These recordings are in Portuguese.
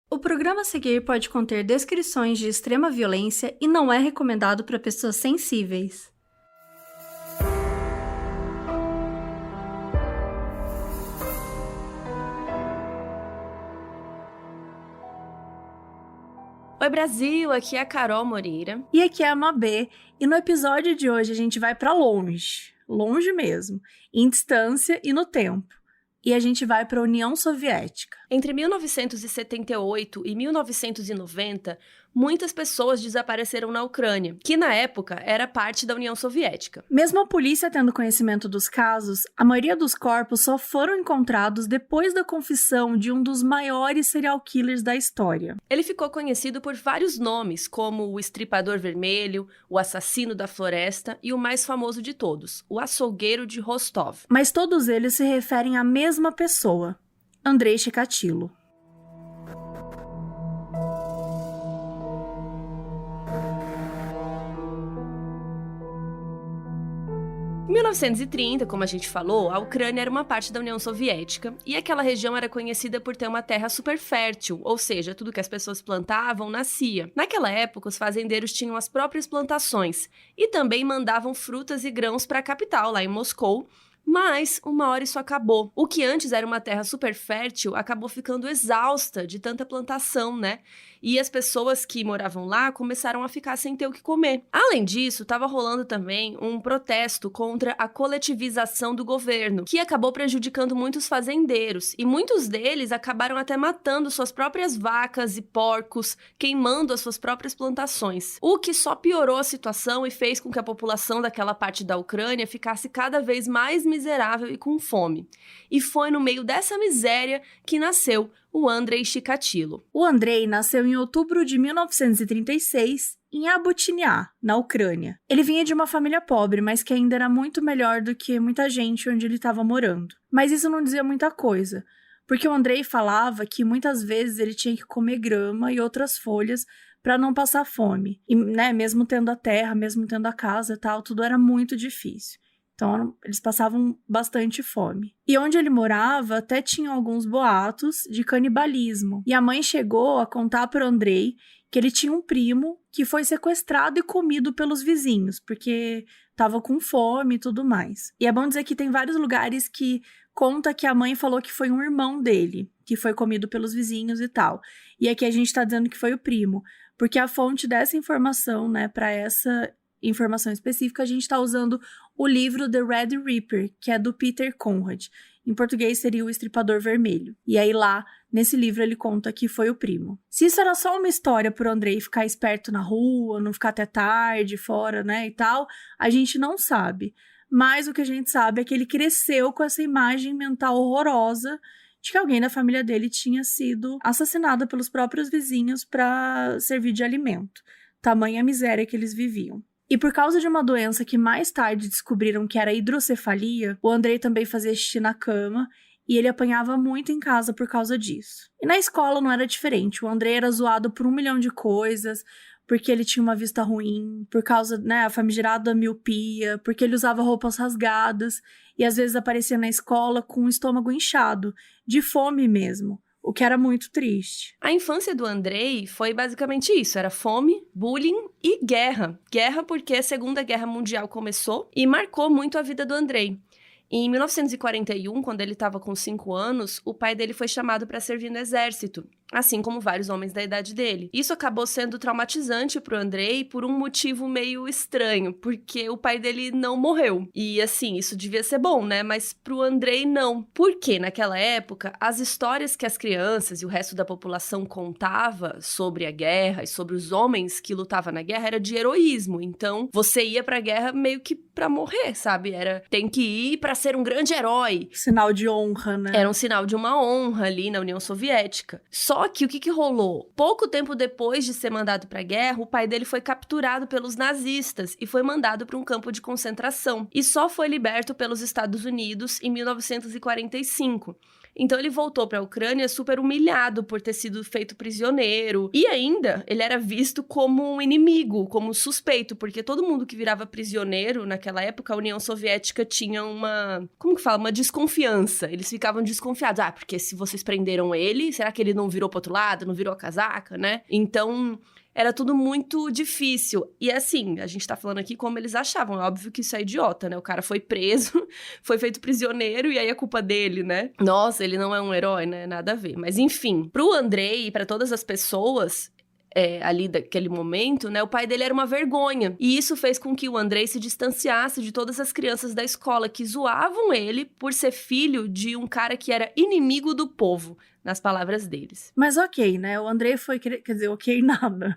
O programa a seguir pode conter descrições de extrema violência e não é recomendado para pessoas sensíveis. Oi Brasil, aqui é a Carol Moreira. E aqui é a Mabê, e no episódio de hoje a gente vai para longe, longe mesmo, em distância e no tempo. E a gente vai para a União Soviética. Entre 1978 e 1990, muitas pessoas desapareceram na Ucrânia, que na época era parte da União Soviética. Mesmo a polícia tendo conhecimento dos casos, a maioria dos corpos só foram encontrados depois da confissão de um dos maiores serial killers da história. Ele ficou conhecido por vários nomes, como o Estripador Vermelho, o Assassino da Floresta e o mais famoso de todos, o Açougueiro de Rostov. Mas todos eles se referem à mesma pessoa, Andrei Chikatilo. Em 1930, como a gente falou, a Ucrânia era uma parte da União Soviética e aquela região era conhecida por ter uma terra super fértil, ou seja, tudo que as pessoas plantavam nascia. Naquela época, os fazendeiros tinham as próprias plantações e também mandavam frutas e grãos para a capital, lá em Moscou. Mas, uma hora isso acabou. O que antes era uma terra super fértil acabou ficando exausta de tanta plantação, né? E as pessoas que moravam lá começaram a ficar sem ter o que comer. Além disso, estava rolando também um protesto contra a coletivização do governo, que acabou prejudicando muitos fazendeiros. E muitos deles acabaram até matando suas próprias vacas e porcos, queimando as suas próprias plantações. O que só piorou a situação e fez com que a população daquela parte da Ucrânia ficasse cada vez mais miserável e com fome. E foi no meio dessa miséria que nasceu o Andrei Chikatilo. O Andrei nasceu em outubro de 1936 em Abutinha, na Ucrânia. Ele vinha de uma família pobre, mas que ainda era muito melhor do que muita gente onde ele estava morando. Mas isso não dizia muita coisa, porque o Andrei falava que muitas vezes ele tinha que comer grama e outras folhas para não passar fome. E, mesmo tendo a terra, mesmo tendo a casa e tal, tudo era muito difícil. Então, eles passavam bastante fome. E onde ele morava, até tinham alguns boatos de canibalismo. E a mãe chegou a contar para o Andrei que ele tinha um primo que foi sequestrado e comido pelos vizinhos, porque estava com fome e tudo mais. E é bom dizer que tem vários lugares que conta que a mãe falou que foi um irmão dele, que foi comido pelos vizinhos e tal. E aqui a gente está dizendo que foi o primo, porque a fonte dessa informação, para essa informação específica, a gente está usando o livro The Red Reaper, que é do Peter Conrad. Em português seria o Estripador Vermelho. E aí lá, nesse livro, ele conta que foi o primo. Se isso era só uma história pro Andrei ficar esperto na rua, não ficar até tarde fora, e tal, a gente não sabe. Mas o que a gente sabe é que ele cresceu com essa imagem mental horrorosa de que alguém da família dele tinha sido assassinado pelos próprios vizinhos para servir de alimento. Tamanha miséria que eles viviam. E por causa de uma doença que mais tarde descobriram que era hidrocefalia, o Andrei também fazia xixi na cama e ele apanhava muito em casa por causa disso. E na escola não era diferente, o Andrei era zoado por 1 milhão de coisas, porque ele tinha uma vista ruim, por causa, a famigerada miopia, porque ele usava roupas rasgadas e às vezes aparecia na escola com o estômago inchado, de fome mesmo. O que era muito triste. A infância do Andrei foi basicamente isso, era fome, bullying e guerra. Guerra porque a Segunda Guerra Mundial começou e marcou muito a vida do Andrei. Em 1941, quando ele estava com 5 anos, o pai dele foi chamado para servir no exército, assim como vários homens da idade dele. Isso acabou sendo traumatizante pro Andrei por um motivo meio estranho, porque o pai dele não morreu. E assim, isso devia ser bom, Mas pro Andrei não. Porque naquela época, as histórias que as crianças e o resto da população contava sobre a guerra e sobre os homens que lutavam na guerra era de heroísmo. Então, você ia pra guerra meio que pra morrer, sabe? Tem que ir pra ser um grande herói. Sinal de honra, Era um sinal de uma honra ali na União Soviética. Só que o que rolou? Pouco tempo depois de ser mandado pra guerra, o pai dele foi capturado pelos nazistas e foi mandado para um campo de concentração. E só foi liberto pelos Estados Unidos em 1945. Então ele voltou para a Ucrânia super humilhado por ter sido feito prisioneiro. E ainda, ele era visto como um inimigo, como suspeito, porque todo mundo que virava prisioneiro naquela época, a União Soviética tinha uma, como que fala? Uma desconfiança. Eles ficavam desconfiados. Ah, porque se vocês prenderam ele, será que ele não virou pro outro lado, não virou a casaca, né? Então, era tudo muito difícil. E assim, a gente tá falando aqui como eles achavam. É óbvio que isso é idiota, né? O cara foi preso, foi feito prisioneiro e aí é culpa dele, né? Nossa, ele não é um herói, né? Nada a ver. Mas enfim, pro Andrei e pra todas as pessoas ali daquele momento, né? O pai dele era uma vergonha. E isso fez com que o Andrei se distanciasse de todas as crianças da escola que zoavam ele por ser filho de um cara que era inimigo do povo, nas palavras deles. Mas ok, né? O Andrei foi... Quer dizer, ok nada.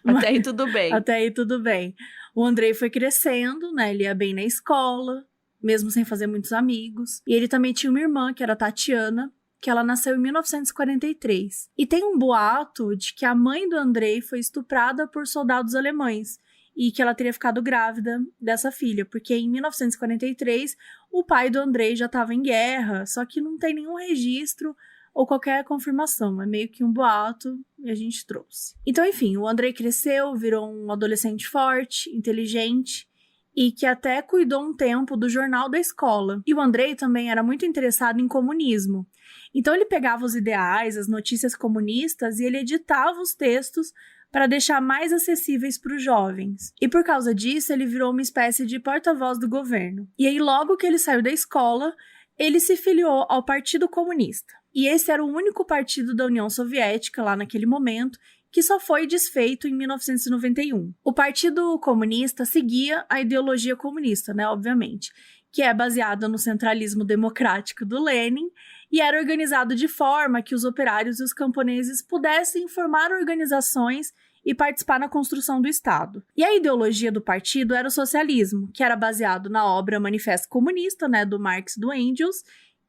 Até aí tudo bem. Até aí tudo bem. O Andrei foi crescendo, né? Ele ia bem na escola, mesmo sem fazer muitos amigos. E ele também tinha uma irmã, que era a Tatiana, que ela nasceu em 1943. E tem um boato de que a mãe do Andrei foi estuprada por soldados alemães e que ela teria ficado grávida dessa filha, porque em 1943 o pai do Andrei já estava em guerra, só que não tem nenhum registro ou qualquer confirmação, é meio que um boato e a gente trouxe. Então, enfim, o Andrei cresceu, virou um adolescente forte, inteligente e que até cuidou um tempo do jornal da escola. E o Andrei também era muito interessado em comunismo. Então ele pegava os ideais, as notícias comunistas e ele editava os textos para deixar mais acessíveis para os jovens. E por causa disso, ele virou uma espécie de porta-voz do governo. E aí, logo que ele saiu da escola, ele se filiou ao Partido Comunista. E esse era o único partido da União Soviética, lá naquele momento, que só foi desfeito em 1991. O Partido Comunista seguia a ideologia comunista, né, obviamente, que é baseada no centralismo democrático do Lenin e era organizado de forma que os operários e os camponeses pudessem formar organizações e participar na construção do Estado. E a ideologia do partido era o socialismo, que era baseado na obra Manifesto Comunista, né, do Marx e do Engels.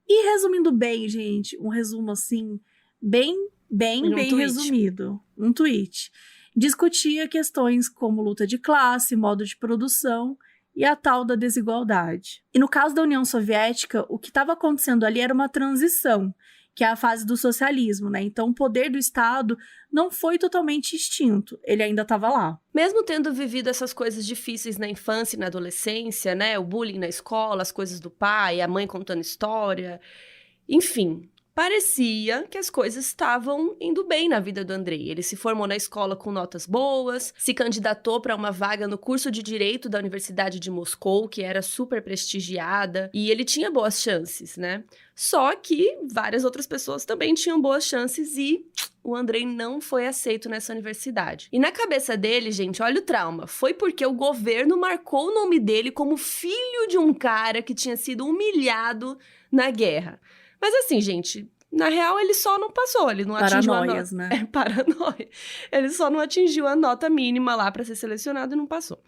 E resumindo bem, gente, um resumo assim, bem resumido, um tweet. Discutia questões como luta de classe, modo de produção e a tal da desigualdade. E no caso da União Soviética, o que estava acontecendo ali era uma transição, que é a fase do socialismo, né? Então o poder do Estado não foi totalmente extinto, ele ainda estava lá. Mesmo tendo vivido essas coisas difíceis na infância e na adolescência, né? O bullying na escola, as coisas do pai, a mãe contando história, enfim, parecia que as coisas estavam indo bem na vida do Andrei. Ele se formou na escola com notas boas, se candidatou para uma vaga no curso de Direito da Universidade de Moscou, que era super prestigiada, e ele tinha boas chances, né? Só que várias outras pessoas também tinham boas chances e o Andrei não foi aceito nessa universidade. E na cabeça dele, gente, olha o trauma. Foi porque o governo marcou o nome dele como filho de um cara que tinha sido humilhado na guerra. Mas assim, gente, na real ele só não passou, ele não atingiu a nota. Né? Paranoia. Ele só não atingiu a nota mínima lá pra ser selecionado e não passou.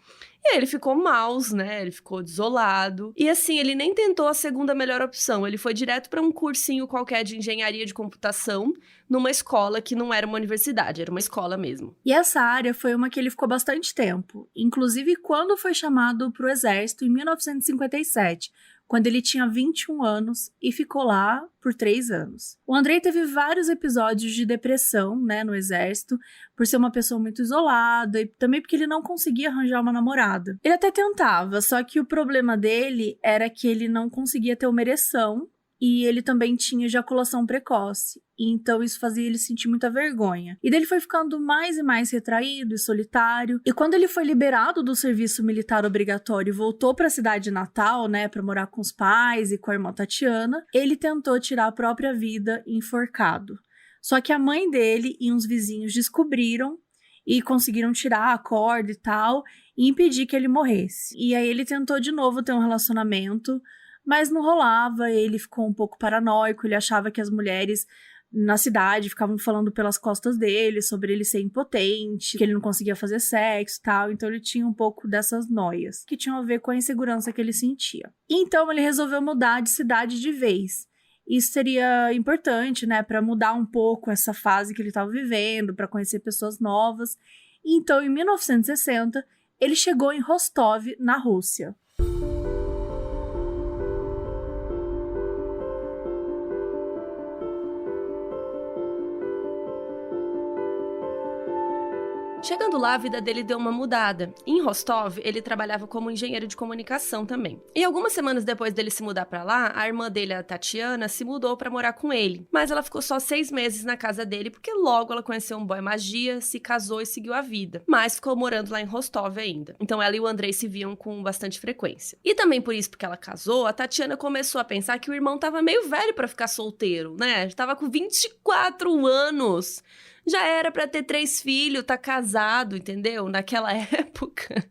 E aí ele ficou maus, né? Ele ficou desolado. E assim, ele nem tentou a segunda melhor opção. Ele foi direto pra um cursinho qualquer de engenharia de computação numa escola que não era uma universidade, era uma escola mesmo. E essa área foi uma que ele ficou bastante tempo, inclusive quando foi chamado pro exército em 1957, quando ele tinha 21 anos e ficou lá por 3 anos. O Andrei teve vários episódios de depressão, né, no exército, por ser uma pessoa muito isolada e também porque ele não conseguia arranjar uma namorada. Ele até tentava, só que o problema dele era que ele não conseguia ter uma ereção e ele também tinha ejaculação precoce. E então isso fazia ele sentir muita vergonha. E daí ele foi ficando mais e mais retraído e solitário. E quando ele foi liberado do serviço militar obrigatório e voltou para a cidade natal, né, para morar com os pais e com a irmã Tatiana, ele tentou tirar a própria vida enforcado. Só que a mãe dele e uns vizinhos descobriram e conseguiram tirar a corda e tal e impedir que ele morresse. E aí ele tentou de novo ter um relacionamento, mas não rolava, ele ficou um pouco paranoico, ele achava que as mulheres na cidade ficavam falando pelas costas dele sobre ele ser impotente, que ele não conseguia fazer sexo e tal, então ele tinha um pouco dessas noias, que tinham a ver com a insegurança que ele sentia. Então ele resolveu mudar de cidade de vez. Isso seria importante, né, para mudar um pouco essa fase que ele estava vivendo, para conhecer pessoas novas. Então, em 1960, ele chegou em Rostov, na Rússia. Chegando lá, a vida dele deu uma mudada. Em Rostov, ele trabalhava como engenheiro de comunicação também. E algumas semanas depois dele se mudar pra lá, a irmã dele, a Tatiana, se mudou pra morar com ele. Mas ela ficou só 6 meses na casa dele, porque logo ela conheceu um boy magia, se casou e seguiu a vida. Mas ficou morando lá em Rostov ainda. Então ela e o Andrei se viam com bastante frequência. E também por isso, porque ela casou, a Tatiana começou a pensar que o irmão tava meio velho pra ficar solteiro, né? Tava com 24 anos. Já era pra ter 3 filhos, tá casado, entendeu? Naquela época,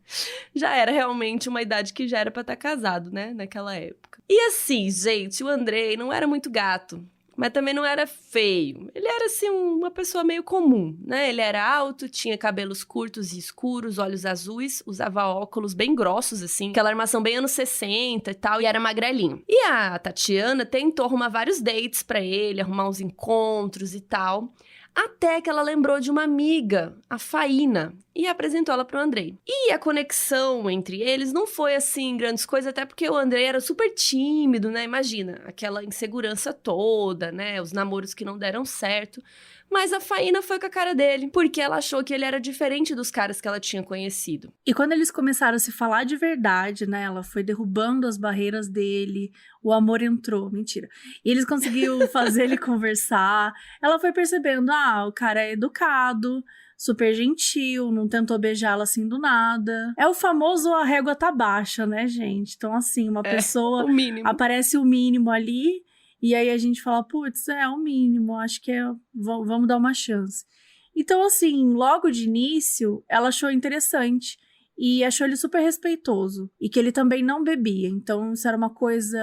já era realmente uma idade que já era pra estar casado, né? Naquela época. E assim, gente, o Andrei não era muito gato, mas também não era feio. Ele era, assim, uma pessoa meio comum, né? Ele era alto, tinha cabelos curtos e escuros, olhos azuis, usava óculos bem grossos, assim, aquela armação bem anos 60 e tal, e era magrelinho. E a Tatiana tentou arrumar vários dates pra ele, arrumar uns encontros e tal, até que ela lembrou de uma amiga, a Faína, e apresentou ela pro Andrei. E a conexão entre eles não foi, assim, grandes coisas, até porque o Andrei era super tímido, né? Imagina, aquela insegurança toda, né? Os namoros que não deram certo. Mas a Faína foi com a cara dele, porque ela achou que ele era diferente dos caras que ela tinha conhecido. E quando eles começaram a se falar de verdade, né? Ela foi derrubando as barreiras dele, o amor entrou, mentira. E eles conseguiram fazer ele conversar. Ela foi percebendo, o cara é educado, super gentil, não tentou beijá-la assim do nada. É o famoso a régua tá baixa, né, gente? Então, assim, uma pessoa... O mínimo. Aparece o mínimo ali... E aí a gente fala, putz, é o mínimo, acho que vamos dar uma chance. Então, assim, logo de início, ela achou interessante e achou ele super respeitoso. E que ele também não bebia, então isso era uma coisa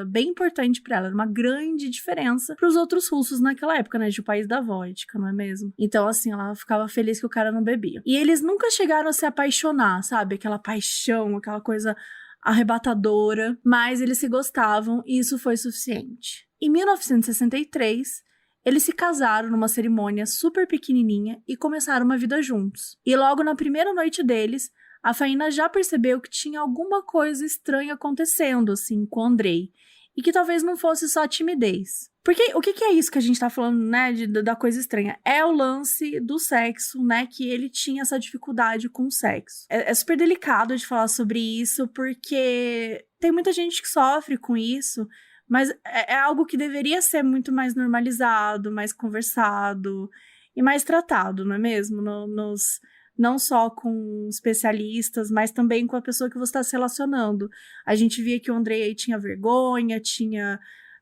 bem importante pra ela, era uma grande diferença pros outros russos naquela época, né, de o país da vodka, não é mesmo? Então, assim, ela ficava feliz que o cara não bebia. E eles nunca chegaram a se apaixonar, sabe? Aquela paixão, aquela coisa... arrebatadora, mas eles se gostavam e isso foi suficiente. Em 1963, eles se casaram numa cerimônia super pequenininha e começaram uma vida juntos. E logo na primeira noite deles, a Faína já percebeu que tinha alguma coisa estranha acontecendo, assim, com o Andrei. E que talvez não fosse só timidez. Porque o que é isso que a gente tá falando, né, da coisa estranha? É o lance do sexo, né, que ele tinha essa dificuldade com o sexo. É super delicado de falar sobre isso, porque tem muita gente que sofre com isso, mas é algo que deveria ser muito mais normalizado, mais conversado e mais tratado, não é mesmo? Não só com especialistas, mas também com a pessoa que você está se relacionando. A gente via que o Andrei aí tinha vergonha,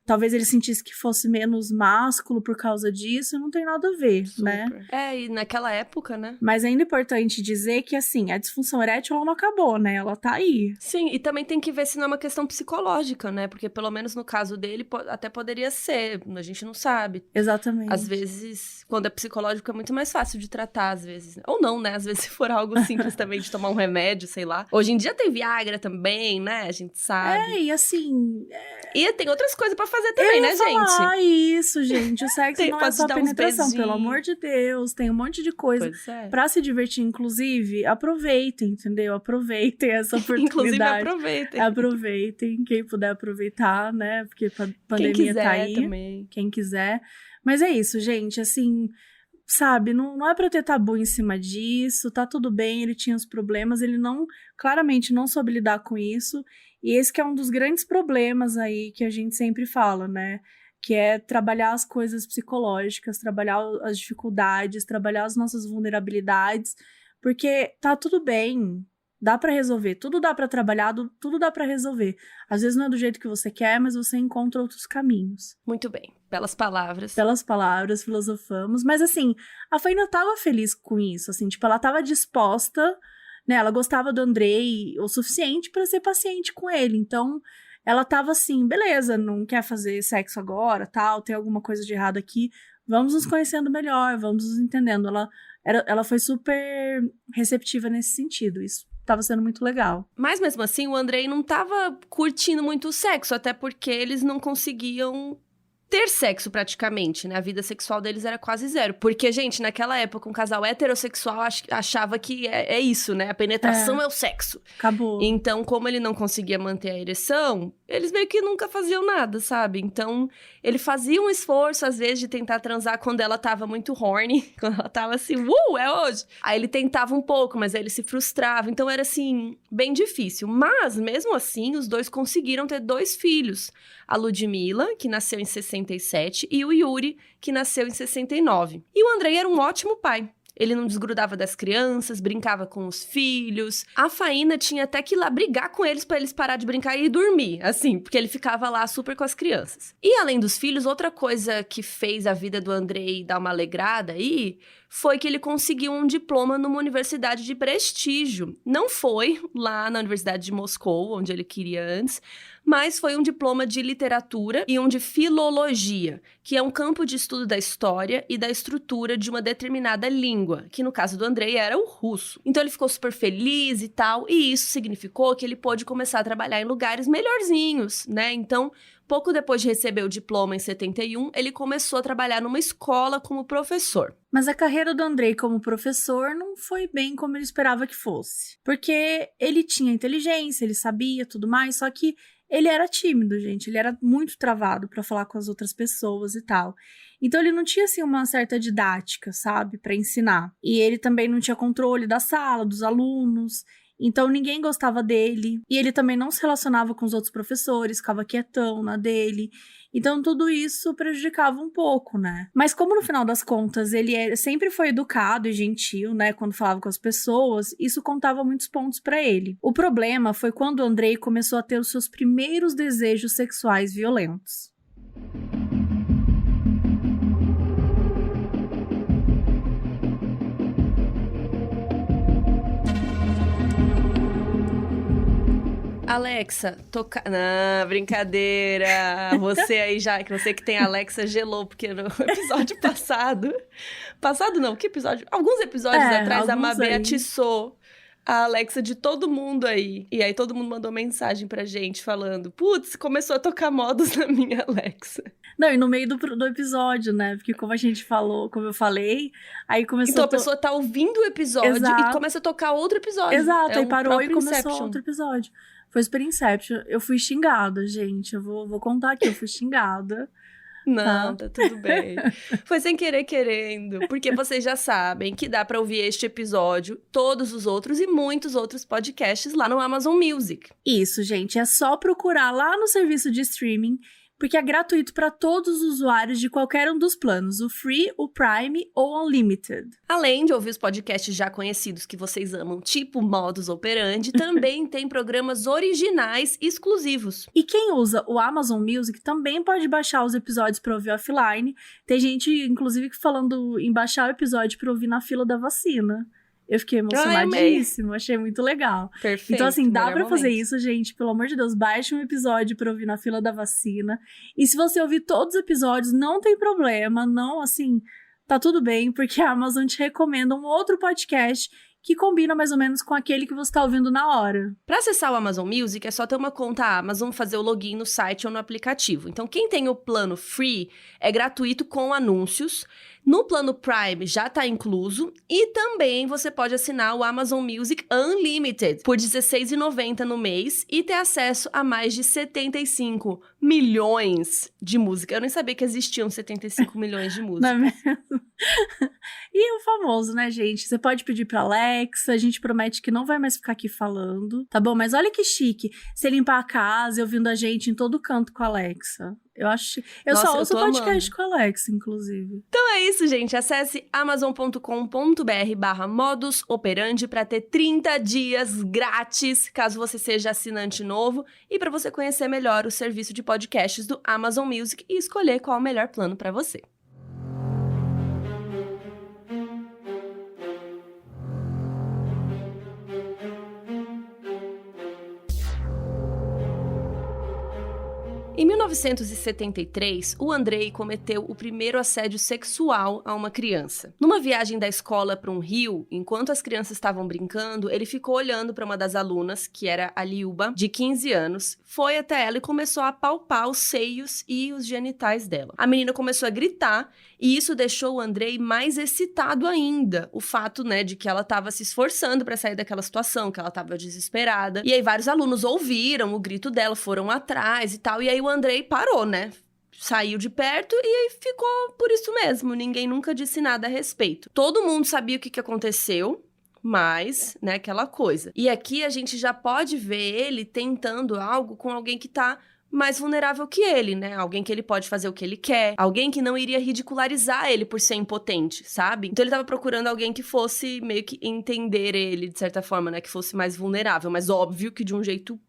talvez ele sentisse que fosse menos másculo por causa disso, não tem nada a ver, né? E naquela época, né? Mas ainda é importante dizer que, assim, a disfunção erétil, ela não acabou, né? Ela tá aí. Sim, e também tem que ver se não é uma questão psicológica, né? Porque pelo menos no caso dele, até poderia ser, a gente não sabe. Exatamente. Às vezes, quando é psicológico, é muito mais fácil de tratar, às vezes. Ou não, né? Às vezes, se for algo simples também, de tomar um remédio, sei lá. Hoje em dia tem Viagra também, né? A gente sabe. E assim... E tem outras coisas pra fazer também, né, gente? Isso, gente. O sexo não é só penetração, pelo beijinhos. amor de Deus. Tem um monte de coisa pra se divertir, inclusive. Aproveitem, entendeu? Aproveitem essa oportunidade. Inclusive, aproveitem. Quem puder aproveitar, né? Porque a pandemia tá aí. Também. Quem quiser. Mas é isso, gente. Assim, sabe? Não é pra ter tabu em cima disso. Tá tudo bem, ele tinha os problemas. Ele claramente não soube lidar com isso. E esse que é um dos grandes problemas aí que a gente sempre fala, né? Que é trabalhar as coisas psicológicas, trabalhar as dificuldades, trabalhar as nossas vulnerabilidades, porque tá tudo bem, dá pra resolver, tudo dá pra trabalhar, tudo dá pra resolver. Às vezes não é do jeito que você quer, mas você encontra outros caminhos. Muito bem, belas palavras. Belas palavras, filosofamos, mas assim, a Faína tava feliz com isso, assim, tipo, ela tava disposta... Né, ela gostava do Andrei o suficiente para ser paciente com ele, então ela tava assim, beleza, não quer fazer sexo agora, tal, tem alguma coisa de errado aqui, vamos nos conhecendo melhor, vamos nos entendendo. Ela foi super receptiva nesse sentido, isso tava sendo muito legal. Mas mesmo assim, o Andrei não tava curtindo muito o sexo, até porque eles não conseguiam ter sexo praticamente, né? A vida sexual deles era quase zero. Porque, gente, naquela época, um casal heterossexual achava que é isso, né? A penetração é o sexo. Acabou. Então, como ele não conseguia manter a ereção, eles meio que nunca faziam nada, sabe? Então, ele fazia um esforço, às vezes, de tentar transar quando ela tava muito horny. Quando ela tava assim, é hoje! Aí ele tentava um pouco, mas aí ele se frustrava. Então, era assim, bem difícil. Mas, mesmo assim, os dois conseguiram ter 2 filhos. A Ludmilla, que nasceu em 67, e o Yuri, que nasceu em 69. E o Andrei era um ótimo pai. Ele não desgrudava das crianças, brincava com os filhos. A Faína tinha até que ir lá brigar com eles pra eles parar de brincar e ir dormir, assim, porque ele ficava lá super com as crianças. E além dos filhos, outra coisa que fez a vida do Andrei dar uma alegrada aí foi que ele conseguiu um diploma numa universidade de prestígio. Não foi lá na Universidade de Moscou, onde ele queria antes, mas foi um diploma de literatura e um de filologia, que é um campo de estudo da história e da estrutura de uma determinada língua, que no caso do Andrei era o russo. Então ele ficou super feliz e tal, e isso significou que ele pôde começar a trabalhar em lugares melhorzinhos, né? Então, pouco depois de receber o diploma em 71, ele começou a trabalhar numa escola como professor. Mas a carreira do Andrei como professor não foi bem como ele esperava que fosse. Porque ele tinha inteligência, ele sabia tudo mais, só que ele era tímido, gente. Ele era muito travado para falar com as outras pessoas e tal. Então ele não tinha, assim, uma certa didática, sabe, para ensinar. E ele também não tinha controle da sala, dos alunos. Então ninguém gostava dele. E ele também não se relacionava com os outros professores, ficava quietão na dele. Então tudo isso prejudicava um pouco, né? Mas como no final das contas ele sempre foi educado e gentil, né? Quando falava com as pessoas, isso contava muitos pontos pra ele. O problema foi quando o Andrei começou a ter os seus primeiros desejos sexuais violentos. Alexa, Não, brincadeira! Você aí já, que você que tem Alexa, gelou, porque no episódio passado... Passado não, que episódio? Alguns episódios atrás, a Mabê atiçou a Alexa de todo mundo aí. E aí todo mundo mandou mensagem pra gente falando, putz, começou a tocar modos na minha Alexa. Não, e no meio do episódio, né? Porque como a gente falou, como eu falei, aí começou... Então a pessoa tá ouvindo o episódio Exato. E começa a tocar outro episódio. Exato, aí parou e começou Inception. Outro episódio. Foi Super Inception. Eu fui xingada, gente. Eu vou contar aqui, eu fui xingada. Não, tá tudo bem. Foi sem querer querendo. Porque vocês já sabem que dá pra ouvir este episódio, todos os outros e muitos outros podcasts lá no Amazon Music. Isso, gente. É só procurar lá no serviço de streaming, porque é gratuito para todos os usuários de qualquer um dos planos, o Free, o Prime ou o Unlimited. Além de ouvir os podcasts já conhecidos que vocês amam, tipo Modus Operandi, também tem programas originais exclusivos. E quem usa o Amazon Music também pode baixar os episódios para ouvir offline. Tem gente, inclusive, falando em baixar o episódio para ouvir na fila da vacina. Eu fiquei emocionadíssima, achei muito legal. Perfeito. Então, assim, dá pra fazer isso, gente. Pelo amor de Deus, baixe um episódio pra ouvir na fila da vacina. E se você ouvir todos os episódios, não tem problema. Não, assim, tá tudo bem, porque a Amazon te recomenda um outro podcast que combina mais ou menos com aquele que você tá ouvindo na hora. Para acessar o Amazon Music, é só ter uma conta Amazon, fazer o login no site ou no aplicativo. Então, quem tem o plano Free é gratuito com anúncios. No plano Prime já tá incluso. E também você pode assinar o Amazon Music Unlimited por R$16,90 no mês e ter acesso a mais de 75 milhões de músicas. Eu nem sabia que existiam 75 milhões de músicas. Não é mesmo? E o famoso, né, gente? Você pode pedir pra Alexa, a gente promete que não vai mais ficar aqui falando, tá bom? Mas olha que chique, você limpar a casa e ouvindo a gente em todo canto com a Alexa. Eu acho... Nossa, só ouço podcast amando. com a Alexa, inclusive. Então é isso, gente. Acesse amazon.com.br/modus operandi para ter 30 dias grátis, caso você seja assinante novo, e para você conhecer melhor o serviço de podcasts do Amazon Music e escolher qual é o melhor plano para você. Em 1973, o Andrei cometeu o primeiro assédio sexual a uma criança. Numa viagem da escola para um rio, enquanto as crianças estavam brincando, ele ficou olhando para uma das alunas, que era a Liuba, de 15 anos, foi até ela e começou a palpar os seios e os genitais dela. A menina começou a gritar e isso deixou o Andrei mais excitado ainda. O fato, né, de que ela estava se esforçando para sair daquela situação, que ela estava desesperada. E aí vários alunos ouviram o grito dela, foram atrás e tal. E aí o Andrei parou, né? Saiu de perto e aí ficou por isso mesmo. Ninguém nunca disse nada a respeito. Todo mundo sabia o que aconteceu. Mas, né, aquela coisa. E aqui a gente já pode ver ele tentando algo com alguém que tá mais vulnerável que ele, né? Alguém que ele pode fazer o que ele quer. Alguém que não iria ridicularizar ele por ser impotente, sabe? Então ele tava procurando alguém que fosse meio que entender ele, de certa forma, né? Que fosse mais vulnerável. Mas óbvio que de um jeito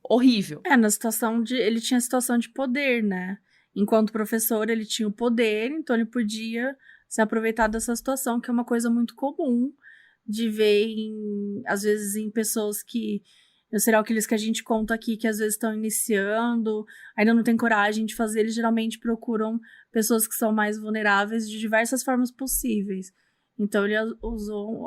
horrível. Na situação de... Ele tinha situação de poder, né? Enquanto professor, ele tinha o poder, então ele podia se aproveitar dessa situação, que é uma coisa muito comum de ver, às vezes, em pessoas que... Os serial killers que a gente conta aqui, que às vezes estão iniciando, ainda não tem coragem de fazer, eles geralmente procuram pessoas que são mais vulneráveis de diversas formas possíveis. Então ele usou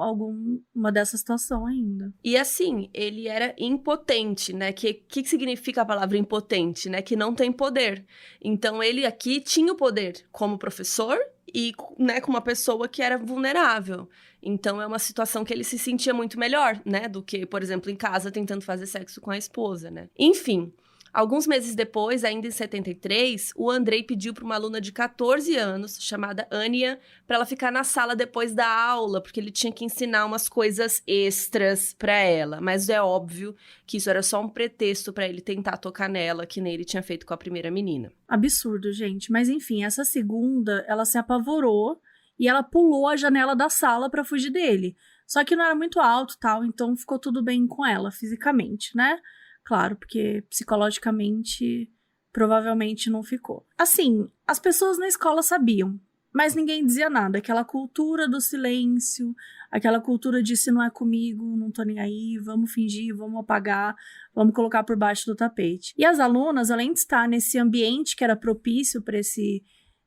uma dessa situação ainda. E assim, ele era impotente, né? Que significa a palavra impotente, né? Que não tem poder. Então ele aqui tinha o poder como professor e, né, com uma pessoa que era vulnerável. Então é uma situação que ele se sentia muito melhor, né? Do que, por exemplo, em casa tentando fazer sexo com a esposa, né? Enfim, alguns meses depois, ainda em 73, o Andrei pediu para uma aluna de 14 anos, chamada Ania, para ela ficar na sala depois da aula, porque ele tinha que ensinar umas coisas extras para ela. Mas é óbvio que isso era só um pretexto para ele tentar tocar nela, que nem ele tinha feito com a primeira menina. Absurdo, gente. Mas enfim, essa segunda, ela se apavorou e ela pulou a janela da sala para fugir dele. Só que não era muito alto, tal, então ficou tudo bem com ela fisicamente, né? Claro, porque psicologicamente provavelmente não ficou. Assim, as pessoas na escola sabiam, mas ninguém dizia nada. Aquela cultura do silêncio, aquela cultura de se não é comigo, não tô nem aí, vamos fingir, vamos apagar, vamos colocar por baixo do tapete. E as alunas, além de estar nesse ambiente que era propício para esse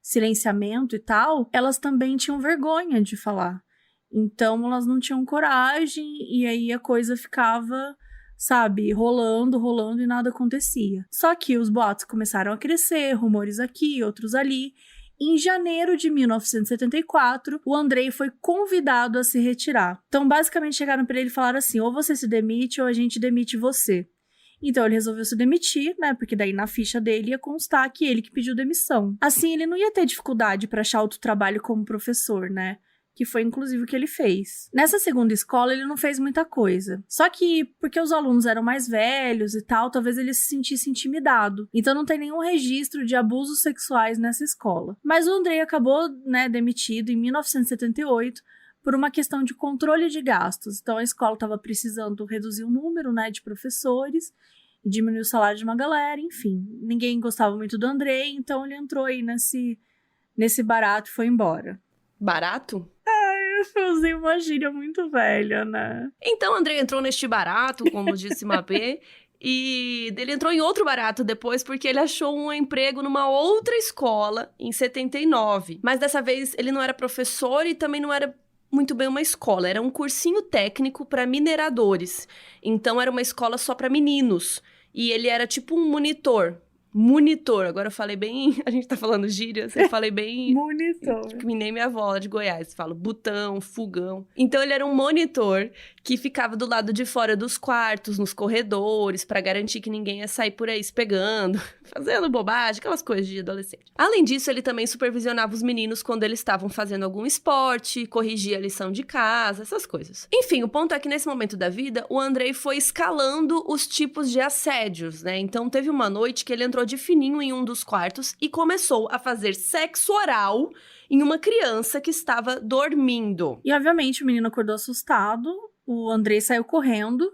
silenciamento e tal, elas também tinham vergonha de falar. Então, elas não tinham coragem e aí a coisa ficava, sabe, rolando e nada acontecia. Só que os boatos começaram a crescer, rumores aqui, outros ali. Em janeiro de 1974, o Andrei foi convidado a se retirar. Então, basicamente, chegaram para ele e falaram assim, ou você se demite ou a gente demite você. Então, ele resolveu se demitir, né? Porque daí na ficha dele ia constar que ele que pediu demissão. Assim, ele não ia ter dificuldade para achar outro trabalho como professor, né? Que foi inclusive o que ele fez. Nessa segunda escola, ele não fez muita coisa. Só que, porque os alunos eram mais velhos e tal, talvez ele se sentisse intimidado. Então não tem nenhum registro de abusos sexuais nessa escola. Mas o Andrei acabou, né, demitido em 1978 por uma questão de controle de gastos. Então a escola estava precisando reduzir o número, né, de professores, diminuir o salário de uma galera, enfim. Ninguém gostava muito do Andrei, então ele entrou aí nesse barato e foi embora. Barato? Eu usei uma gíria muito velha, né? Então, Andrei entrou neste barato, como disse Mabê, e ele entrou em outro barato depois porque ele achou um emprego numa outra escola em 79. Mas dessa vez ele não era professor e também não era muito bem uma escola, era um cursinho técnico para mineradores. Então era uma escola só para meninos. E ele era tipo um monitor. Agora eu falei bem, a gente tá falando gírias, eu falei bem... Monitor. Que nem minha avó lá de Goiás, falo botão, fogão. Então ele era um monitor que ficava do lado de fora dos quartos, nos corredores, pra garantir que ninguém ia sair por aí se pegando, fazendo bobagem, aquelas coisas de adolescente. Além disso, ele também supervisionava os meninos quando eles estavam fazendo algum esporte, corrigia a lição de casa, essas coisas. Enfim, o ponto é que nesse momento da vida, o Andrei foi escalando os tipos de assédios, né? Então teve uma noite que ele entrou de fininho em um dos quartos e começou a fazer sexo oral em uma criança que estava dormindo. E, obviamente, o menino acordou assustado, o Andrei saiu correndo,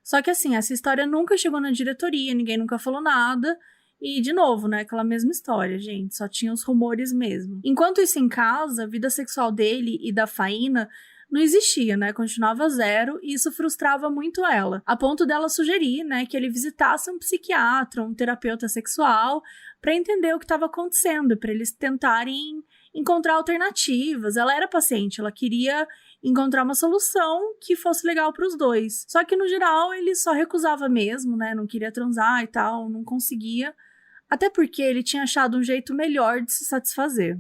só que, assim, essa história nunca chegou na diretoria, ninguém nunca falou nada, E, de novo, né, aquela mesma história, gente, só tinha os rumores mesmo. Enquanto isso em casa, a vida sexual dele e da Faína não existia, né, continuava zero, e isso frustrava muito ela, a ponto dela sugerir, né, que ele visitasse um psiquiatra, um terapeuta sexual, para entender o que estava acontecendo, para eles tentarem encontrar alternativas. Ela era paciente, ela queria encontrar uma solução que fosse legal para os dois. Só que, no geral, ele só recusava mesmo, né, não queria transar e tal, não conseguia. Até porque ele tinha achado um jeito melhor de se satisfazer.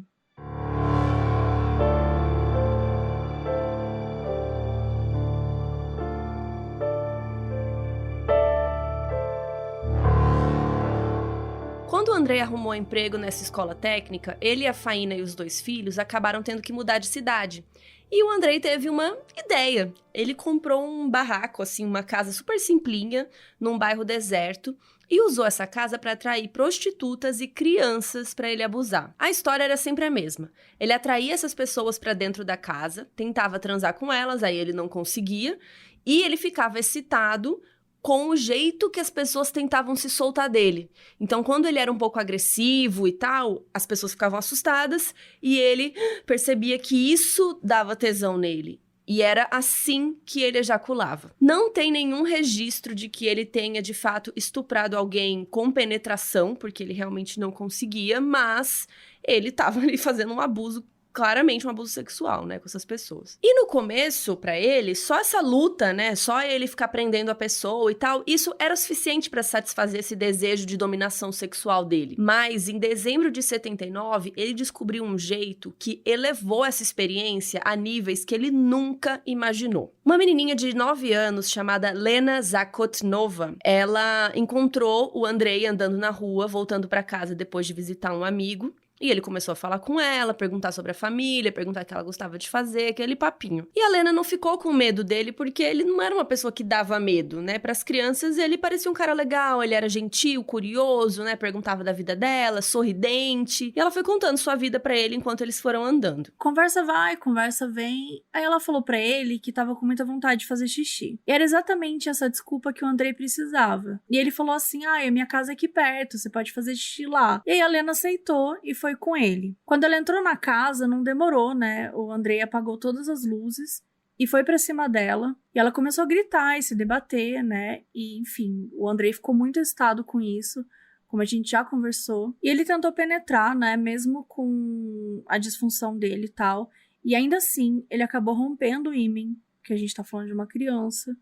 Quando o Andrei arrumou emprego nessa escola técnica, ele, a Faína e os 2 filhos acabaram tendo que mudar de cidade. E o Andrei teve uma ideia. Ele comprou um barraco, assim, uma casa super simplinha, num bairro deserto, e usou essa casa para atrair prostitutas e crianças para ele abusar. A história era sempre a mesma. Ele atraía essas pessoas para dentro da casa, tentava transar com elas, aí ele não conseguia, e ele ficava excitado com o jeito que as pessoas tentavam se soltar dele. Então, quando ele era um pouco agressivo e tal, as pessoas ficavam assustadas e ele percebia que isso dava tesão nele. E era assim que ele ejaculava. Não tem nenhum registro de que ele tenha, de fato, estuprado alguém com penetração, porque ele realmente não conseguia, mas ele estava ali fazendo um abuso, claramente um abuso sexual, né, com essas pessoas. E no começo, pra ele, só essa luta, né, só ele ficar prendendo a pessoa e tal, isso era suficiente pra satisfazer esse desejo de dominação sexual dele. Mas, em dezembro de 79, ele descobriu um jeito que elevou essa experiência a níveis que ele nunca imaginou. Uma menininha de 9 anos, chamada Lena Zakotnova, ela encontrou o Andrei andando na rua, voltando pra casa depois de visitar um amigo, e ele começou a falar com ela, perguntar sobre a família, perguntar o que ela gostava de fazer, aquele papinho. E a Lena não ficou com medo dele, porque ele não era uma pessoa que dava medo, né? Para as crianças, ele parecia um cara legal, ele era gentil, curioso, né? Perguntava da vida dela, sorridente. E ela foi contando sua vida para ele enquanto eles foram andando. Conversa vai, conversa vem. Aí ela falou pra ele que tava com muita vontade de fazer xixi. E era exatamente essa desculpa que o Andrei precisava. E ele falou assim, a minha casa é aqui perto, você pode fazer xixi lá. E aí a Lena aceitou e foi com ele. Quando ela entrou na casa, não demorou, né? O Andrei apagou todas as luzes e foi pra cima dela. E ela começou a gritar e se debater, né? E, enfim, o Andrei ficou muito excitado com isso, como a gente já conversou. E ele tentou penetrar, né? Mesmo com a disfunção dele e tal. E ainda assim, ele acabou rompendo o ímen, que a gente tá falando de uma criança,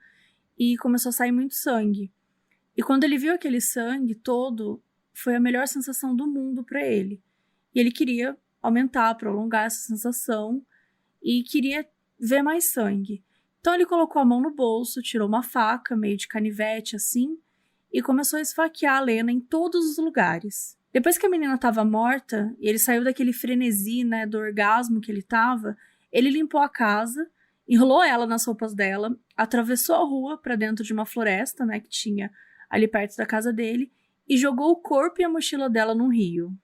e começou a sair muito sangue. E quando ele viu aquele sangue todo, foi a melhor sensação do mundo pra ele. E ele queria aumentar, prolongar essa sensação e queria ver mais sangue. Então ele colocou a mão no bolso, tirou uma faca, meio de canivete assim, e começou a esfaquear a Lena em todos os lugares. Depois que a menina estava morta, e ele saiu daquele frenesi, né, do orgasmo que ele estava, ele limpou a casa, enrolou ela nas roupas dela, atravessou a rua para dentro de uma floresta, né, que tinha ali perto da casa dele, e jogou o corpo e a mochila dela num rio.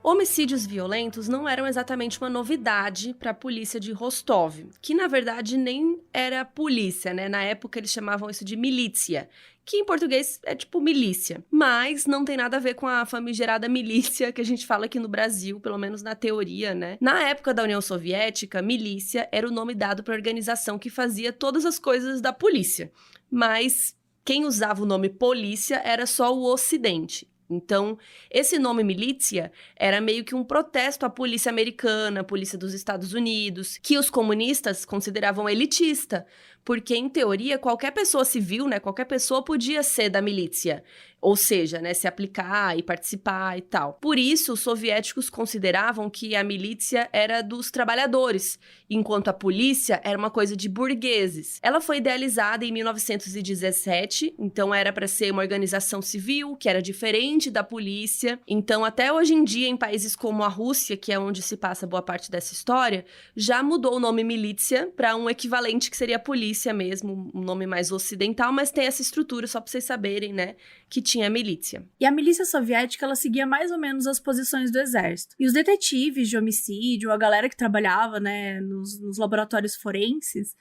Homicídios violentos não eram exatamente uma novidade para a polícia de Rostov, que na verdade nem era polícia, né? Na época eles chamavam isso de milícia, que em português é tipo milícia, mas não tem nada a ver com a famigerada milícia que a gente fala aqui no Brasil, pelo menos na teoria, né? Na época da União Soviética, milícia era o nome dado para a organização que fazia todas as coisas da polícia, mas quem usava o nome polícia era só o Ocidente. Então, esse nome milícia era meio que um protesto à polícia americana, à polícia dos Estados Unidos, que os comunistas consideravam elitista, porque, em teoria, qualquer pessoa civil, né, qualquer pessoa podia ser da milícia, ou seja, né, se aplicar e participar e tal. Por isso, os soviéticos consideravam que a milícia era dos trabalhadores, enquanto a polícia era uma coisa de burgueses. Ela foi idealizada em 1917, então era para ser uma organização civil, que era diferente da polícia. Então, até hoje em dia, em países como a Rússia, que é onde se passa boa parte dessa história, já mudou o nome milícia para um equivalente que seria polícia, milícia mesmo, um nome mais ocidental, mas tem essa estrutura, só pra vocês saberem, né, que tinha a milícia. E a milícia soviética, ela seguia mais ou menos as posições do exército. E os detetives de homicídio, a galera que trabalhava, né, nos laboratórios forenses,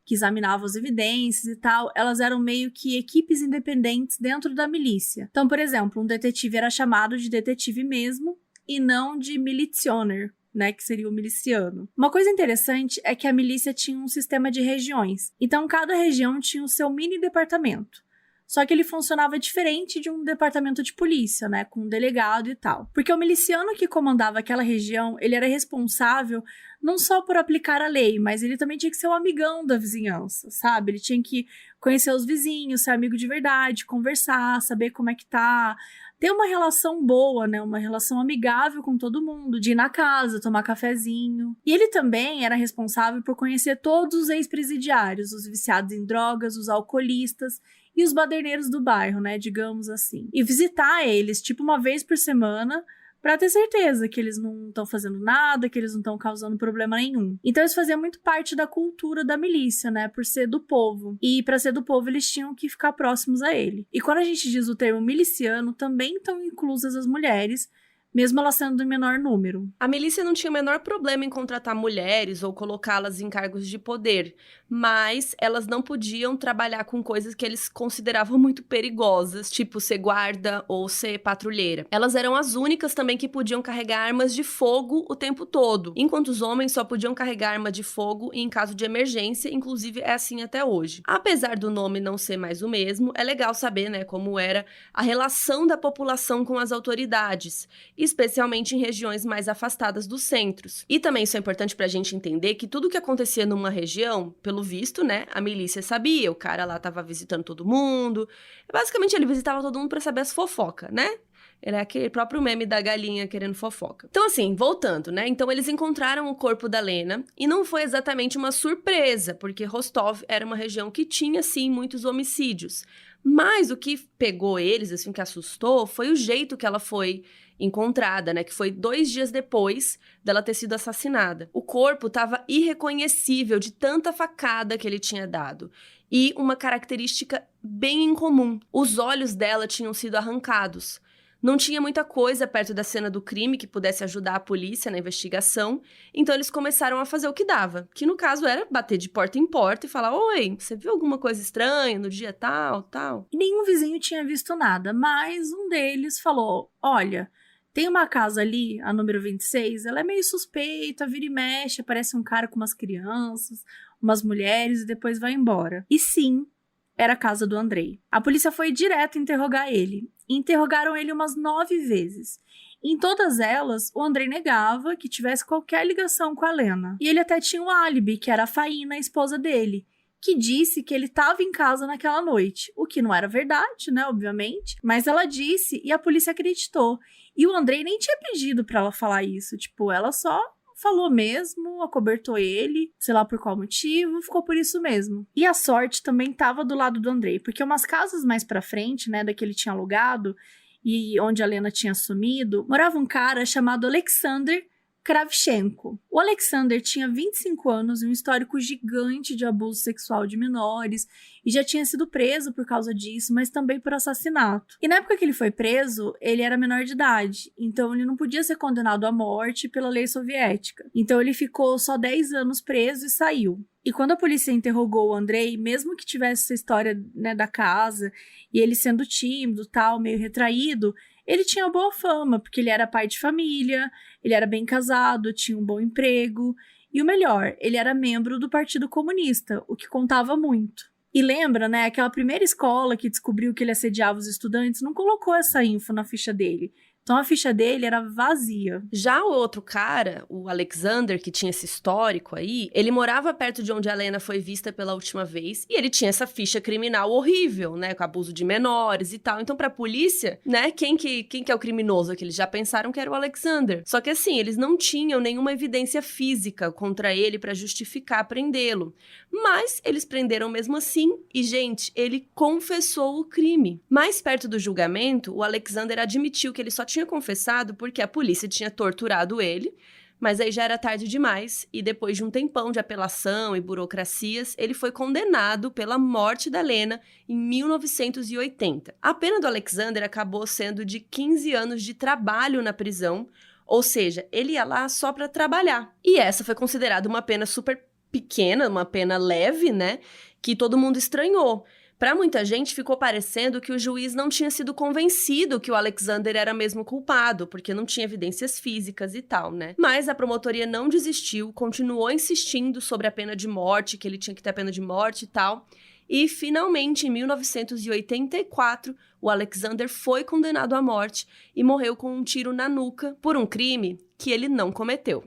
que examinavam as evidências e tal, elas eram meio que equipes independentes dentro da milícia. Então, por exemplo, um detetive era chamado de detetive mesmo e não de militioner, né, que seria o miliciano. Uma coisa interessante é que a milícia tinha um sistema de regiões. Então, cada região tinha o seu mini departamento. Só que ele funcionava diferente de um departamento de polícia, né, com um delegado e tal. Porque o miliciano que comandava aquela região, ele era responsável não só por aplicar a lei, mas ele também tinha que ser o amigão da vizinhança, sabe? Ele tinha que conhecer os vizinhos, ser amigo de verdade, conversar, saber como é que tá, ter uma relação boa, né, uma relação amigável com todo mundo, de ir na casa, tomar cafezinho. E ele também era responsável por conhecer todos os ex-presidiários, os viciados em drogas, os alcoolistas e os baderneiros do bairro, né, digamos assim. E visitar eles, tipo, uma vez por semana, pra ter certeza que eles não estão fazendo nada, que eles não estão causando problema nenhum. Então isso fazia muito parte da cultura da milícia, né, por ser do povo. E pra ser do povo, eles tinham que ficar próximos a ele. E quando a gente diz o termo miliciano, também estão inclusas as mulheres, mesmo elas sendo em menor número. A milícia não tinha o menor problema em contratar mulheres ou colocá-las em cargos de poder, mas elas não podiam trabalhar com coisas que eles consideravam muito perigosas, tipo ser guarda ou ser patrulheira. Elas eram as únicas também que podiam carregar armas de fogo o tempo todo, enquanto os homens só podiam carregar arma de fogo em caso de emergência, inclusive é assim até hoje. Apesar do nome não ser mais o mesmo, é legal saber, né, como era a relação da população com as autoridades, especialmente em regiões mais afastadas dos centros. E também isso é importante pra gente entender que tudo que acontecia numa região, pelo visto, né, a milícia sabia, o cara lá tava visitando todo mundo, basicamente ele visitava todo mundo pra saber as fofocas, né? Era aquele próprio meme da galinha querendo fofoca. Então assim, voltando, né, então eles encontraram o corpo da Lena, e não foi exatamente uma surpresa, porque Rostov era uma região que tinha, sim, muitos homicídios. Mas o que pegou eles, assim, que assustou, foi o jeito que ela foi encontrada, né? Que foi 2 dias depois dela ter sido assassinada. O corpo estava irreconhecível de tanta facada que ele tinha dado. E uma característica bem incomum: os olhos dela tinham sido arrancados. Não tinha muita coisa perto da cena do crime que pudesse ajudar a polícia na investigação, então eles começaram a fazer o que dava, que no caso era bater de porta em porta e falar: oi, você viu alguma coisa estranha no dia tal, tal? E nenhum vizinho tinha visto nada, mas um deles falou: olha, tem uma casa ali, a número 26, ela é meio suspeita, vira e mexe, aparece um cara com umas crianças, umas mulheres e depois vai embora. E sim, era a casa do Andrei. A polícia foi direto interrogar ele. Interrogaram ele umas 9 vezes. Em todas elas, o Andrei negava que tivesse qualquer ligação com a Lena. E ele até tinha um álibi, que era a Faína, a esposa dele, que disse que ele estava em casa naquela noite. O que não era verdade, né, obviamente. Mas ela disse e a polícia acreditou. E o Andrei nem tinha pedido pra ela falar isso. Tipo, ela só falou mesmo, acobertou ele, sei lá por qual motivo, ficou por isso mesmo. E a sorte também tava do lado do Andrei, porque umas casas mais pra frente, né, da que ele tinha alugado, e onde a Lena tinha sumido, morava um cara chamado Alexander Kravchenko. O Alexander tinha 25 anos e um histórico gigante de abuso sexual de menores e já tinha sido preso por causa disso, mas também por assassinato. E na época que ele foi preso, ele era menor de idade, então ele não podia ser condenado à morte pela lei soviética. Então ele ficou só 10 anos preso e saiu. E quando a polícia interrogou o Andrei, mesmo que tivesse essa história, né, da casa, e ele sendo tímido, tal, meio retraído, ele tinha boa fama, porque ele era pai de família, ele era bem casado, tinha um bom emprego, e o melhor, ele era membro do Partido Comunista, o que contava muito. E lembra, né, aquela primeira escola que descobriu que ele assediava os estudantes não colocou essa info na ficha dele. Então a ficha dele era vazia. Já o outro cara, o Alexander, que tinha esse histórico aí, ele morava perto de onde a Lena foi vista pela última vez e ele tinha essa ficha criminal horrível, né, com abuso de menores e tal. Então pra polícia, né, quem que é o criminoso aqui? Eles já pensaram que era o Alexander. Só que assim, eles não tinham nenhuma evidência física contra ele pra justificar prendê-lo. Mas eles prenderam mesmo assim e, gente, ele confessou o crime. Mais perto do julgamento, o Alexander admitiu que ele só tinha confessado porque a polícia tinha torturado ele, Mas aí já era tarde demais, e depois de um tempão de apelação e burocracias, ele foi condenado pela morte da Lena em 1980. A pena do Alexander acabou sendo de 15 anos de trabalho na prisão, ou seja, ele ia lá só para trabalhar. E essa foi considerada uma pena super pequena, uma pena leve, né, que todo mundo estranhou. Para muita gente, ficou parecendo que o juiz não tinha sido convencido que o Alexander era mesmo culpado, porque não tinha evidências físicas e tal, né? Mas a promotoria não desistiu, continuou insistindo sobre a pena de morte, que ele tinha que ter a pena de morte e tal. E, finalmente, em 1984, o Alexander foi condenado à morte e morreu com um tiro na nuca por um crime que ele não cometeu.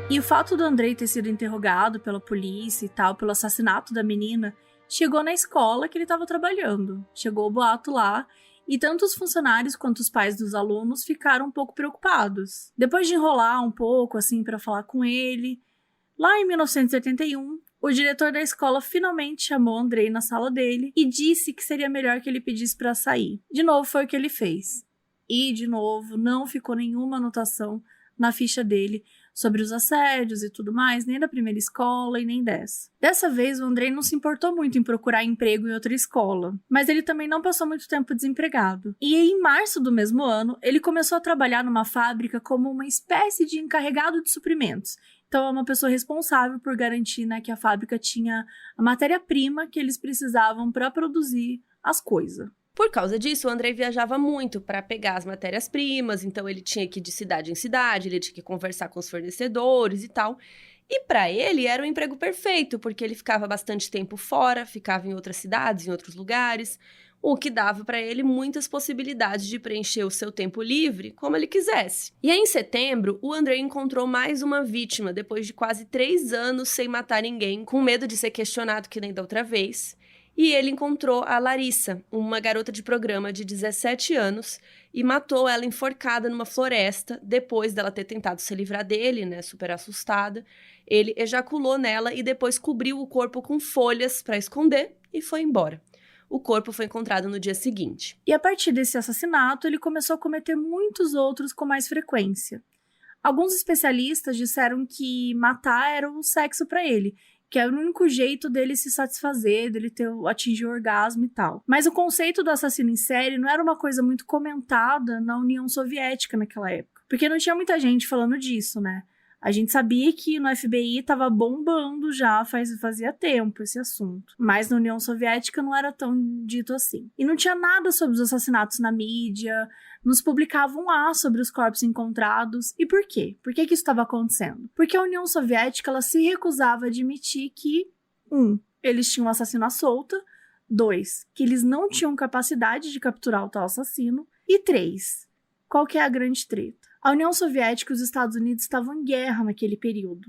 E o fato do Andrei ter sido interrogado pela polícia e tal, pelo assassinato da menina, chegou na escola que ele estava trabalhando. Chegou o boato lá, e tanto os funcionários quanto os pais dos alunos ficaram um pouco preocupados. Depois de enrolar um pouco, assim, para falar com ele, lá em 1981, o diretor da escola finalmente chamou Andrei na sala dele e disse que seria melhor que ele pedisse para sair. De novo, foi o que ele fez. E, de novo, não ficou nenhuma anotação na ficha dele sobre os assédios e tudo mais, nem da primeira escola e nem dessa. Dessa vez, o Andrei não se importou muito em procurar emprego em outra escola, mas ele também não passou muito tempo desempregado. E em março do mesmo ano, ele começou a trabalhar numa fábrica como uma espécie de encarregado de suprimentos. Então, é uma pessoa responsável por garantir, né, que a fábrica tinha a matéria-prima que eles precisavam para produzir as coisas. Por causa disso, o Andrei viajava muito para pegar as matérias-primas, então ele tinha que ir de cidade em cidade, ele tinha que conversar com os fornecedores e tal. E para ele era o emprego perfeito, porque ele ficava bastante tempo fora, ficava em outras cidades, em outros lugares, o que dava para ele muitas possibilidades de preencher o seu tempo livre como ele quisesse. E aí, em setembro, o Andrei encontrou mais uma vítima, depois de quase 3 anos sem matar ninguém, com medo de ser questionado que nem da outra vez. E ele encontrou a Larissa, uma garota de programa de 17 anos, e matou ela enforcada numa floresta, depois dela ter tentado se livrar dele, né, super assustada. Ele ejaculou nela e depois cobriu o corpo com folhas para esconder e foi embora. O corpo foi encontrado no dia seguinte. E a partir desse assassinato, ele começou a cometer muitos outros com mais frequência. Alguns especialistas disseram que matar era o sexo para ele, que é o único jeito dele se satisfazer, dele atingir o orgasmo e tal. Mas o conceito do assassino em série não era uma coisa muito comentada na União Soviética naquela época, porque não tinha muita gente falando disso, né? A gente sabia que no FBI estava bombando já fazia tempo esse assunto, mas na União Soviética não era tão dito assim. E não tinha nada sobre os assassinatos na mídia, nos publicavam lá sobre os corpos encontrados. E por quê? Por que isso estava acontecendo? Porque a União Soviética ela se recusava a admitir que 1. Eles tinham um assassino à solta, 2. Que eles não tinham capacidade de capturar o tal assassino, e 3. Qual que é a grande treta? A União Soviética e os Estados Unidos estavam em guerra naquele período.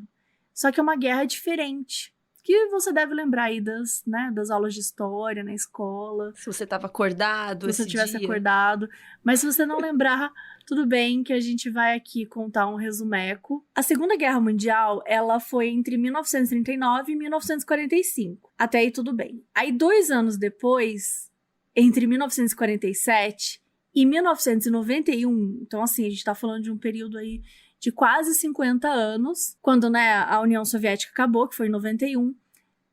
Só que é uma guerra diferente, que você deve lembrar aí das aulas de história na escola. Se você estava acordado esse dia. Se você tivesse acordado. Mas se você não lembrar, tudo bem que a gente vai aqui contar um resumeco. A Segunda Guerra Mundial, ela foi entre 1939 e 1945. Até aí tudo bem. Aí 2 anos depois, entre 1947 e 1991, então assim, a gente tá falando de um período aí de quase 50 anos, quando, né, a União Soviética acabou, que foi em 91,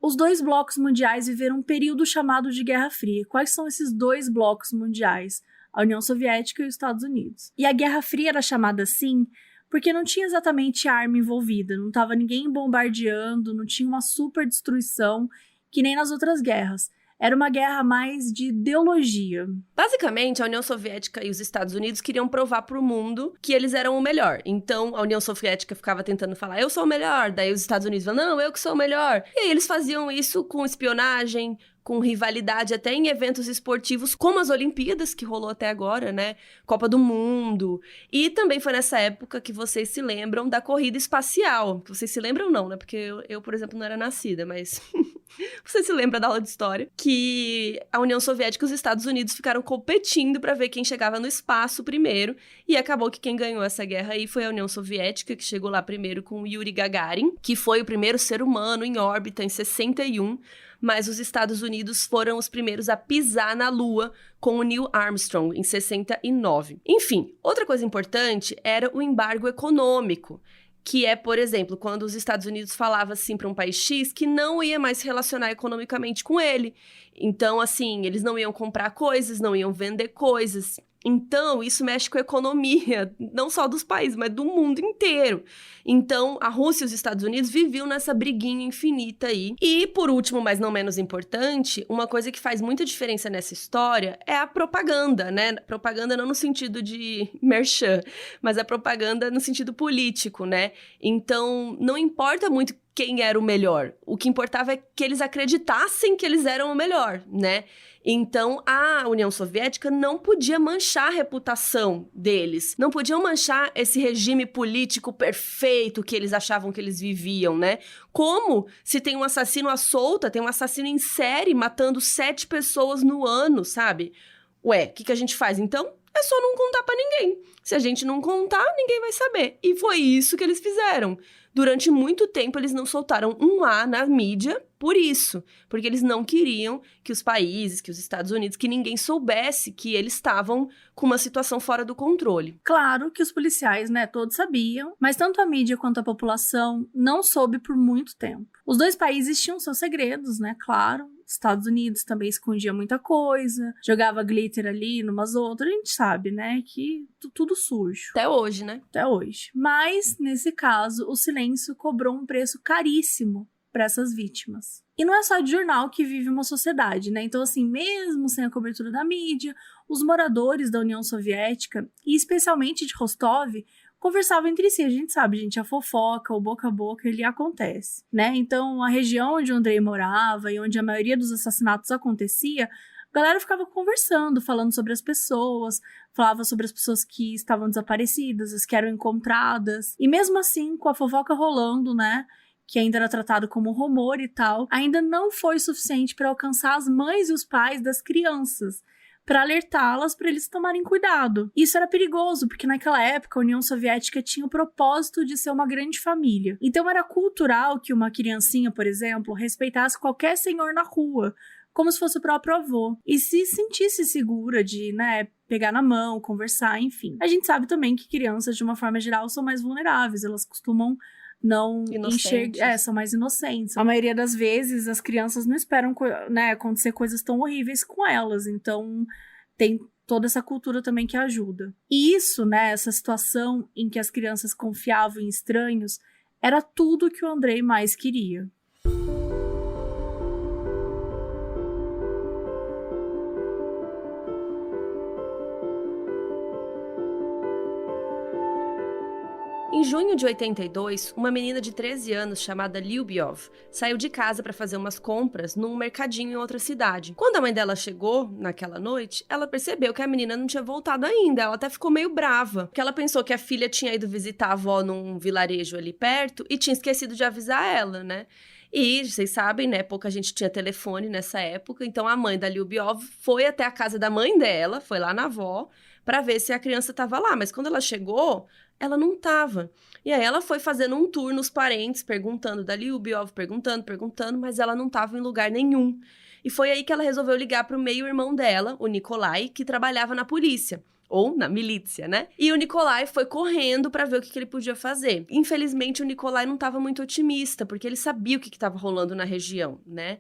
os 2 blocos mundiais viveram um período chamado de Guerra Fria. Quais são esses 2 blocos mundiais? A União Soviética e os Estados Unidos. E a Guerra Fria era chamada assim porque não tinha exatamente arma envolvida, não tava ninguém bombardeando, não tinha uma super destruição, que nem nas outras guerras. Era uma guerra mais de ideologia. Basicamente, a União Soviética e os Estados Unidos queriam provar para o mundo que eles eram o melhor. Então, a União Soviética ficava tentando falar, eu sou o melhor. Daí os Estados Unidos falavam, não, eu que sou o melhor. E aí eles faziam isso com espionagem, com rivalidade até em eventos esportivos, como as Olimpíadas, que rolou até agora, né? Copa do Mundo. E também foi nessa época que vocês se lembram da corrida espacial. Vocês se lembram não, né? Porque eu por exemplo, não era nascida, mas... Você se lembra da aula de história? Que a União Soviética e os Estados Unidos ficaram competindo para ver quem chegava no espaço primeiro. E acabou que quem ganhou essa guerra aí foi a União Soviética, que chegou lá primeiro com Yuri Gagarin, que foi o primeiro ser humano em órbita em 61. Mas os Estados Unidos foram os primeiros a pisar na Lua com o Neil Armstrong em 69. Enfim, outra coisa importante era o embargo econômico, que é, por exemplo, quando os Estados Unidos falavam assim para um país X que não ia mais se relacionar economicamente com ele. Então, assim, eles não iam comprar coisas, não iam vender coisas. Então, isso mexe com a economia, não só dos países, mas do mundo inteiro. Então, a Rússia e os Estados Unidos viviam nessa briguinha infinita aí. E, por último, mas não menos importante, uma coisa que faz muita diferença nessa história é a propaganda, né? Propaganda não no sentido de merchan, mas a propaganda no sentido político, né? Então, não importa muito quem era o melhor. O que importava é que eles acreditassem que eles eram o melhor, né? Então, a União Soviética não podia manchar a reputação deles. Não podiam manchar esse regime político perfeito que eles achavam que eles viviam, né? Como se tem um assassino à solta, tem um assassino em série matando 7 pessoas no ano, sabe? Ué, o que a gente faz então? É só não contar pra ninguém. Se a gente não contar, ninguém vai saber. E foi isso que eles fizeram. Durante muito tempo, eles não soltaram um A na mídia por isso. Porque eles não queriam que os países, que os Estados Unidos, que ninguém soubesse que eles estavam com uma situação fora do controle. Claro que os policiais, né, todos sabiam, mas tanto a mídia quanto a população não soube por muito tempo. Os dois países tinham seus segredos, né, claro. Estados Unidos também escondia muita coisa, jogava glitter ali numas outras, a gente sabe, né, que tudo sujo. Até hoje, né? Até hoje. Mas, nesse caso, o silêncio cobrou um preço caríssimo para essas vítimas. E não é só de jornal que vive uma sociedade, né? Então, assim, mesmo sem a cobertura da mídia, os moradores da União Soviética, e especialmente de Rostov, conversavam entre si. A gente sabe, gente, a fofoca, o boca a boca, ele acontece, né? Então, a região onde o Andrei morava e onde a maioria dos assassinatos acontecia, a galera ficava conversando, falando sobre as pessoas, falava sobre as pessoas que estavam desaparecidas, as que eram encontradas. E mesmo assim, com a fofoca rolando, né, que ainda era tratado como rumor e tal, ainda não foi suficiente para alcançar as mães e os pais das crianças, para alertá-las para eles tomarem cuidado. Isso era perigoso, porque naquela época a União Soviética tinha o propósito de ser uma grande família. Então era cultural que uma criancinha, por exemplo, respeitasse qualquer senhor na rua, como se fosse o próprio avô, e se sentisse segura de, né, pegar na mão, conversar, enfim. A gente sabe também que crianças, de uma forma geral, são mais vulneráveis, elas costumam não enxergar, são mais inocentes. A maioria das vezes, as crianças não esperam, né, acontecer coisas tão horríveis com elas, então tem toda essa cultura também que ajuda. E isso, né, essa situação em que as crianças confiavam em estranhos, era tudo que o Andrei mais queria. Em junho de 82, uma menina de 13 anos chamada Lyubiov saiu de casa para fazer umas compras num mercadinho em outra cidade. Quando a mãe dela chegou naquela noite, ela percebeu que a menina não tinha voltado ainda. Ela até ficou meio brava, porque ela pensou que a filha tinha ido visitar a avó num vilarejo ali perto e tinha esquecido de avisar ela, né? E, vocês sabem, né, pouca gente tinha telefone nessa época, então a mãe da Lyubiov foi até a casa da mãe dela, foi lá na avó, para ver se a criança estava lá. Mas quando ela chegou, ela não estava. E aí ela foi fazendo um tour nos parentes, perguntando da Lyubiov, perguntando, mas ela não estava em lugar nenhum. E foi aí que ela resolveu ligar para o meio-irmão dela, o Nikolai, que trabalhava na polícia. Ou na milícia, né? E o Nikolai foi correndo pra ver o que ele podia fazer. Infelizmente, o Nikolai não estava muito otimista, porque ele sabia o que estava rolando na região, né?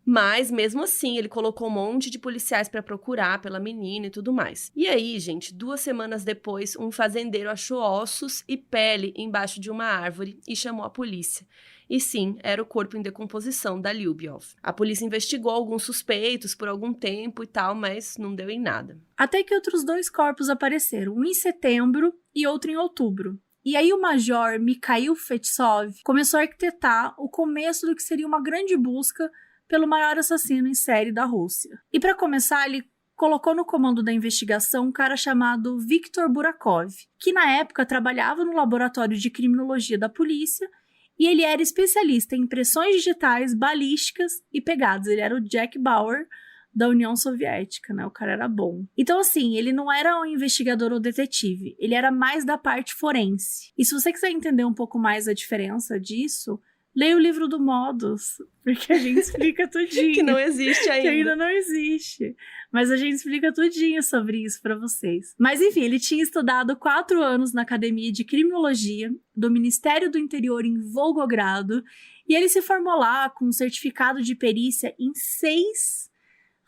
Mas, mesmo assim, ele colocou um monte de policiais pra procurar pela menina e tudo mais. E aí, gente, 2 semanas depois, um fazendeiro achou ossos e pele embaixo de uma árvore e chamou a polícia. E sim, era o corpo em decomposição da Lyubiov. A polícia investigou alguns suspeitos por algum tempo e tal, mas não deu em nada. Até que outros 2 corpos apareceram, um em setembro e outro em outubro. E aí o major Mikhail Fetsov começou a arquitetar o começo do que seria uma grande busca pelo maior assassino em série da Rússia. E para começar, ele colocou no comando da investigação um cara chamado Viktor Burakov, que na época trabalhava no laboratório de criminologia da polícia E ele era especialista em impressões digitais, balísticas e pegadas. Ele era o Jack Bauer da União Soviética, né? O cara era bom. Então, assim, ele não era um investigador ou detetive. Ele era mais da parte forense. E se você quiser entender um pouco mais a diferença disso, leia o livro do Modus, porque a gente explica tudinho. Que não existe ainda. Que ainda não existe. Mas a gente explica tudinho sobre isso pra vocês. Mas enfim, ele tinha estudado 4 anos na Academia de Criminologia do Ministério do Interior em Volgogrado, e ele se formou lá com um certificado de perícia em 6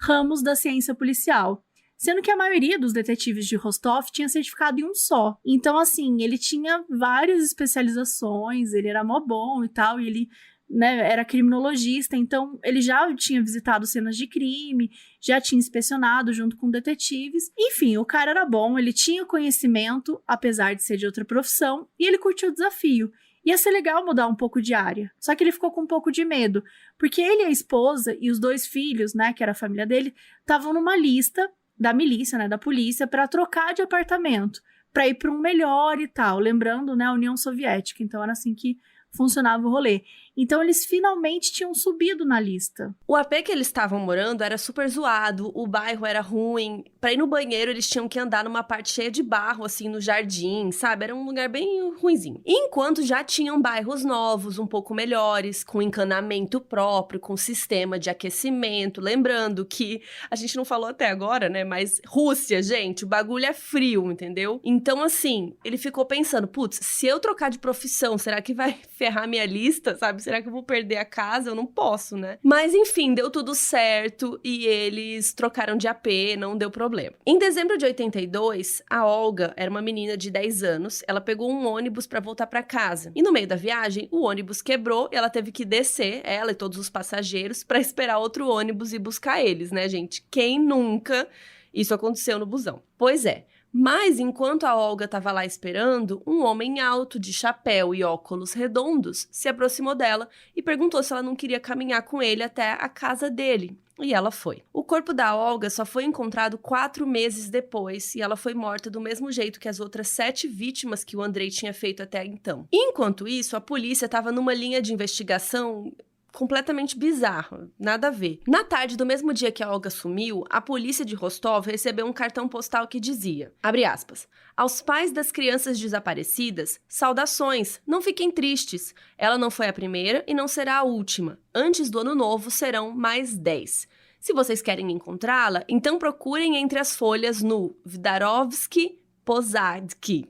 ramos da ciência policial, sendo que a maioria dos detetives de Rostov tinha certificado em um só. Então, assim, ele tinha várias especializações, ele era mó bom e tal, e ele, né, era criminologista, então ele já tinha visitado cenas de crime, já tinha inspecionado junto com detetives. Enfim, o cara era bom, ele tinha conhecimento, apesar de ser de outra profissão, e ele curtiu o desafio. Ia ser legal mudar um pouco de área. Só que ele ficou com um pouco de medo, porque ele e a esposa e os 2 filhos, né, que era a família dele, estavam numa lista da milícia, né, da polícia, para trocar de apartamento, para ir para um melhor e tal. Lembrando, né, a União Soviética. Então era assim que funcionava o rolê. Então eles finalmente tinham subido na lista. O AP que eles estavam morando era super zoado, o bairro era ruim. Pra ir no banheiro, eles tinham que andar numa parte cheia de barro, assim, no jardim, sabe? Era um lugar bem ruinzinho. Enquanto já tinham bairros novos, um pouco melhores, com encanamento próprio, com sistema de aquecimento. Lembrando que, a gente não falou até agora, né? Mas Rússia, gente, o bagulho é frio, entendeu? Então, assim, ele ficou pensando, putz, se eu trocar de profissão, será que vai ferrar minha lista, sabe? Será que eu vou perder a casa? Eu não posso, né? Mas, enfim, deu tudo certo e eles trocaram de AP, não deu problema. Em dezembro de 82, a Olga era uma menina de 10 anos, ela pegou um ônibus pra voltar pra casa. E no meio da viagem, o ônibus quebrou e ela teve que descer, ela e todos os passageiros, pra esperar outro ônibus e buscar eles, né, gente? Quem nunca isso aconteceu no busão? Pois é. Mas, enquanto a Olga estava lá esperando, um homem alto, de chapéu e óculos redondos, se aproximou dela e perguntou se ela não queria caminhar com ele até a casa dele. E ela foi. O corpo da Olga só foi encontrado 4 meses depois e ela foi morta do mesmo jeito que as outras 7 vítimas que o Andrei tinha feito até então. Enquanto isso, a polícia estava numa linha de investigação completamente bizarro, nada a ver. Na tarde do mesmo dia que a Olga sumiu, a polícia de Rostov recebeu um cartão postal que dizia, abre aspas, aos pais das crianças desaparecidas, saudações, não fiquem tristes, ela não foi a primeira e não será a última, antes do ano novo serão mais 10. Se vocês querem encontrá-la, então procurem entre as folhas no Vdarovsky Posadki,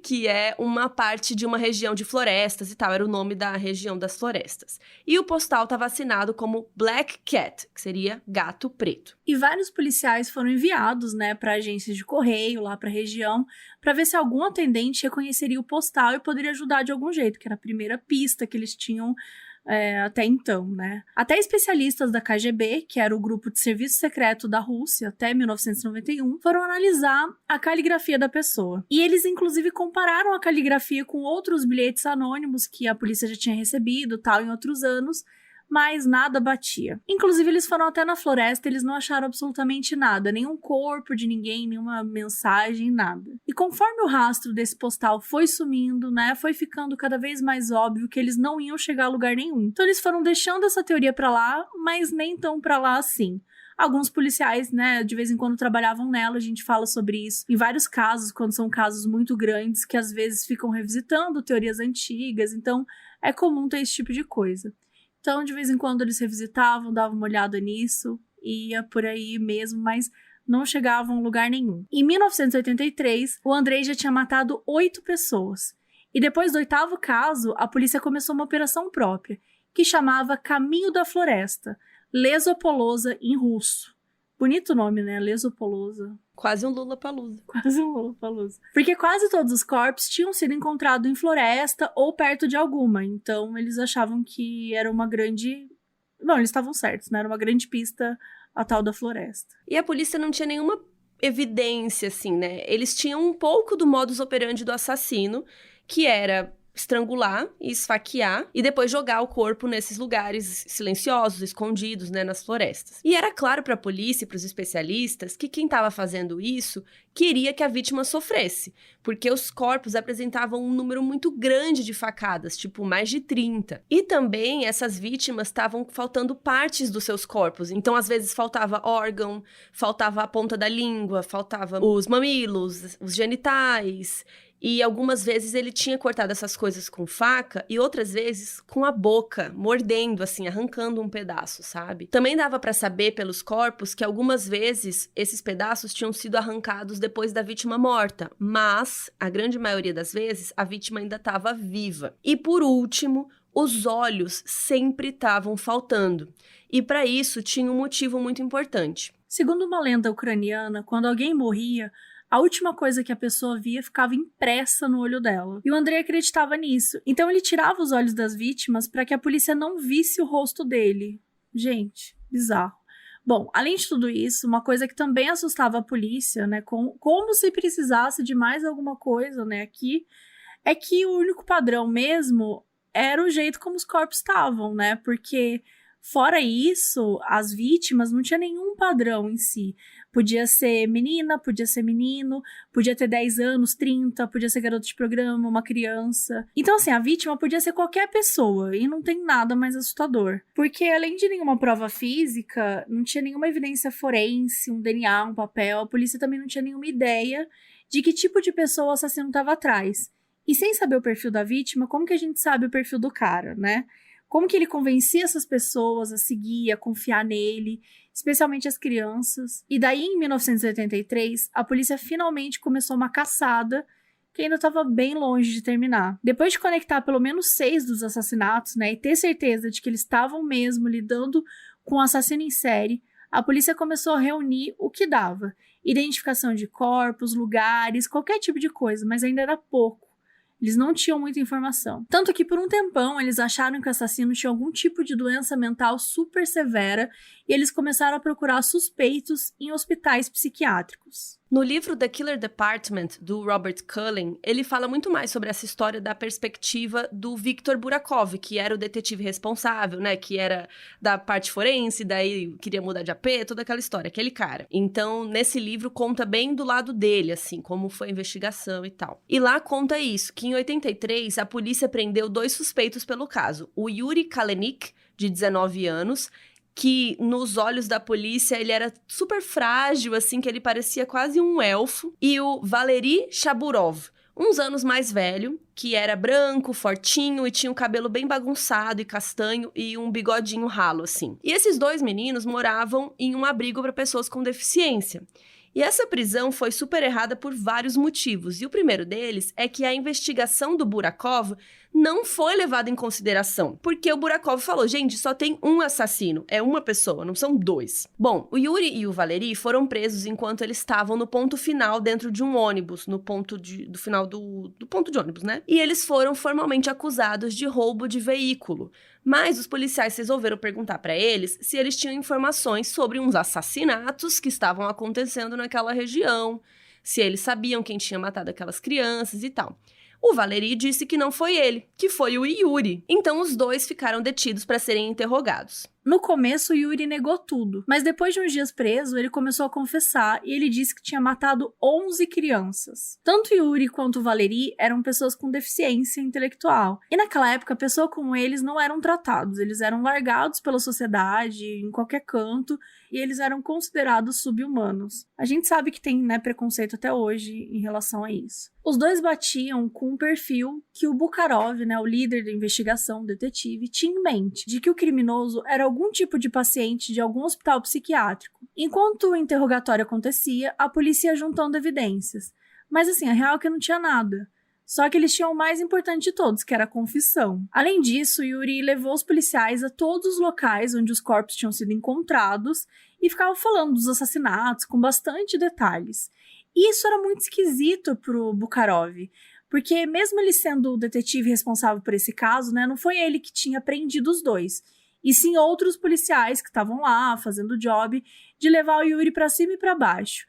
que é uma parte de uma região de florestas e tal, era o nome da região das florestas. E o postal estava assinado como Black Cat, que seria gato preto. E vários policiais foram enviados, né, para agências de correio lá para a região, para ver se algum atendente reconheceria o postal e poderia ajudar de algum jeito, que era a primeira pista que eles tinham até então, né? Até especialistas da KGB, que era o grupo de serviço secreto da Rússia até 1991, foram analisar a caligrafia da pessoa. E eles, inclusive, compararam a caligrafia com outros bilhetes anônimos que a polícia já tinha recebido, tal, em outros anos, mas nada batia. Inclusive, eles foram até na floresta e eles não acharam absolutamente nada, nenhum corpo de ninguém, nenhuma mensagem, nada. E conforme o rastro desse postal foi sumindo, né, foi ficando cada vez mais óbvio que eles não iam chegar a lugar nenhum. Então eles foram deixando essa teoria pra lá, mas nem tão pra lá assim. Alguns policiais, né, de vez em quando trabalhavam nela, a gente fala sobre isso em vários casos, quando são casos muito grandes, que às vezes ficam revisitando teorias antigas, então é comum ter esse tipo de coisa. Então, de vez em quando eles revisitavam, davam uma olhada nisso, ia por aí mesmo, mas não chegavam a lugar nenhum. Em 1983, o Andrei já tinha matado 8 pessoas. E depois do 8º caso, a polícia começou uma operação própria, que chamava Caminho da Floresta, Lesopolosa em russo. Bonito nome, né? Lesopolosa. Quase um Lollapalooza. Quase um Lollapalooza. Porque quase todos os corpos tinham sido encontrados em floresta ou perto de alguma. Então, eles achavam que era uma grande... Não, eles estavam certos, né? Era uma grande pista a tal da floresta. E a polícia não tinha nenhuma evidência, assim, né? Eles tinham um pouco do modus operandi do assassino, que era estrangular e esfaquear e depois jogar o corpo nesses lugares silenciosos, escondidos, né, nas florestas. E era claro para a polícia e para os especialistas que quem estava fazendo isso queria que a vítima sofresse, porque os corpos apresentavam um número muito grande de facadas, tipo mais de 30. E também essas vítimas estavam faltando partes dos seus corpos, então às vezes faltava órgão, faltava a ponta da língua, faltava os mamilos, os genitais. E algumas vezes ele tinha cortado essas coisas com faca e outras vezes com a boca, mordendo, assim, arrancando um pedaço, sabe? Também dava pra saber pelos corpos que algumas vezes esses pedaços tinham sido arrancados depois da vítima morta, mas, a grande maioria das vezes, a vítima ainda estava viva. E por último, os olhos sempre estavam faltando. E para isso tinha um motivo muito importante. Segundo uma lenda ucraniana, quando alguém morria, a última coisa que a pessoa via ficava impressa no olho dela. E o Andrei acreditava nisso. Então ele tirava os olhos das vítimas para que a polícia não visse o rosto dele. Gente, bizarro. Bom, além de tudo isso, uma coisa que também assustava a polícia, né, como se precisasse de mais alguma coisa, né, aqui, é que o único padrão mesmo era o jeito como os corpos estavam, né, porque fora isso, as vítimas não tinha nenhum padrão em si. Podia ser menina, podia ser menino, podia ter 10 anos, 30, podia ser garoto de programa, uma criança. Então, assim, a vítima podia ser qualquer pessoa e não tem nada mais assustador. Porque, além de nenhuma prova física, não tinha nenhuma evidência forense, um DNA, um papel, a polícia também não tinha nenhuma ideia de que tipo de pessoa o assassino estava atrás. E sem saber o perfil da vítima, como que a gente sabe o perfil do cara, né? Como que ele convencia essas pessoas a seguir, a confiar nele, especialmente as crianças. E daí, em 1983, a polícia finalmente começou uma caçada que ainda estava bem longe de terminar. Depois de conectar pelo menos 6 dos assassinatos, né, e ter certeza de que eles estavam mesmo lidando com um assassino em série, a polícia começou a reunir o que dava. Identificação de corpos, lugares, qualquer tipo de coisa, mas ainda era pouco. Eles não tinham muita informação. Tanto que por um tempão eles acharam que o assassino tinha algum tipo de doença mental super severa e eles começaram a procurar suspeitos em hospitais psiquiátricos. No livro The Killer Department, do Robert Cullen, ele fala muito mais sobre essa história da perspectiva do Viktor Burakov, que era o detetive responsável, né? Que era da parte forense, daí queria mudar de AP, toda aquela história, aquele cara. Então, nesse livro, conta bem do lado dele, assim, como foi a investigação e tal. E lá conta isso, que em 83, a polícia prendeu 2 suspeitos pelo caso. O Yuri Kalenik, de 19 anos, que nos olhos da polícia ele era super frágil, assim, que ele parecia quase um elfo. E o Valery Shaburov, uns anos mais velho, que era branco, fortinho e tinha um cabelo bem bagunçado e castanho e um bigodinho ralo, assim. E esses 2 meninos moravam em um abrigo para pessoas com deficiência. E essa prisão foi super errada por vários motivos. E o primeiro deles é que a investigação do Burakov não foi levada em consideração. Porque o Burakov falou, gente, só tem um assassino. É uma pessoa, não são 2. Bom, o Yuri e o Valery foram presos enquanto eles estavam no ponto final dentro de um ônibus. No ponto do final do ponto de ônibus, né? E eles foram formalmente acusados de roubo de veículo. Mas os policiais resolveram perguntar para eles se eles tinham informações sobre uns assassinatos que estavam acontecendo naquela região, se eles sabiam quem tinha matado aquelas crianças e tal. O Valery disse que não foi ele, que foi o Yuri. Então os 2 ficaram detidos para serem interrogados. No começo, o Yuri negou tudo, mas depois de uns dias preso, ele começou a confessar e ele disse que tinha matado 11 crianças. Tanto o Yuri quanto o Valery eram pessoas com deficiência intelectual. E naquela época, pessoas como eles não eram tratados, eles eram largados pela sociedade, em qualquer canto, e eles eram considerados sub-humanos. A gente sabe que tem, né, preconceito até hoje em relação a isso. Os 2 batiam com um perfil que o Bukarov, né, o líder da investigação, o detetive, tinha em mente, de que o criminoso era algum tipo de paciente de algum hospital psiquiátrico. Enquanto o interrogatório acontecia, a polícia ia juntando evidências. Mas assim, a real é que não tinha nada. Só que eles tinham o mais importante de todos, que era a confissão. Além disso, Yuri levou os policiais a todos os locais onde os corpos tinham sido encontrados e ficava falando dos assassinatos com bastante detalhes. E isso era muito esquisito pro Bukarov, porque mesmo ele sendo o detetive responsável por esse caso, né, não foi ele que tinha prendido os 2, e sim outros policiais que estavam lá fazendo o job de levar o Yuri pra cima e pra baixo.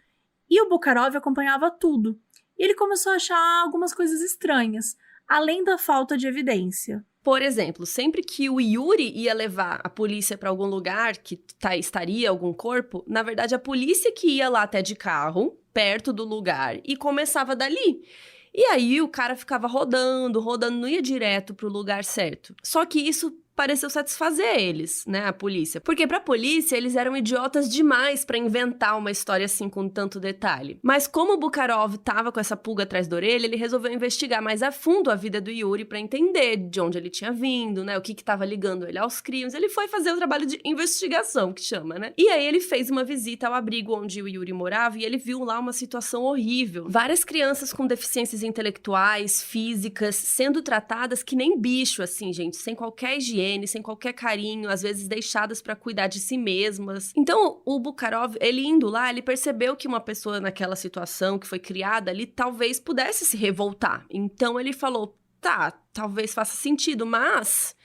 E o Bukarov acompanhava tudo. E ele começou a achar algumas coisas estranhas. além da falta de evidência. Por exemplo, sempre que o Yuri ia levar a polícia para algum lugar que estaria algum corpo, na verdade a polícia que ia lá até de carro, perto do lugar, e começava dali. E aí o cara ficava rodando, não ia direto pro lugar certo. Só que isso pareceu satisfazer eles, né, a polícia. Porque pra polícia, eles eram idiotas demais pra inventar uma história assim com tanto detalhe. Mas como o Bukharov tava com essa pulga atrás da orelha, ele resolveu investigar mais a fundo a vida do Yuri pra entender de onde ele tinha vindo, né, o que tava ligando ele aos crimes. Ele foi fazer o trabalho de investigação, que chama, né? E aí ele fez uma visita ao abrigo onde o Yuri morava e ele viu lá uma situação horrível. Várias crianças com deficiências intelectuais, físicas, sendo tratadas que nem bicho, assim, gente, sem qualquer higiene, sem qualquer carinho, às vezes deixadas pra cuidar de si mesmas. Então, o Bukharov, ele indo lá, ele percebeu que uma pessoa naquela situação que foi criada ali, talvez pudesse se revoltar. Então, ele falou, tá, talvez faça sentido, mas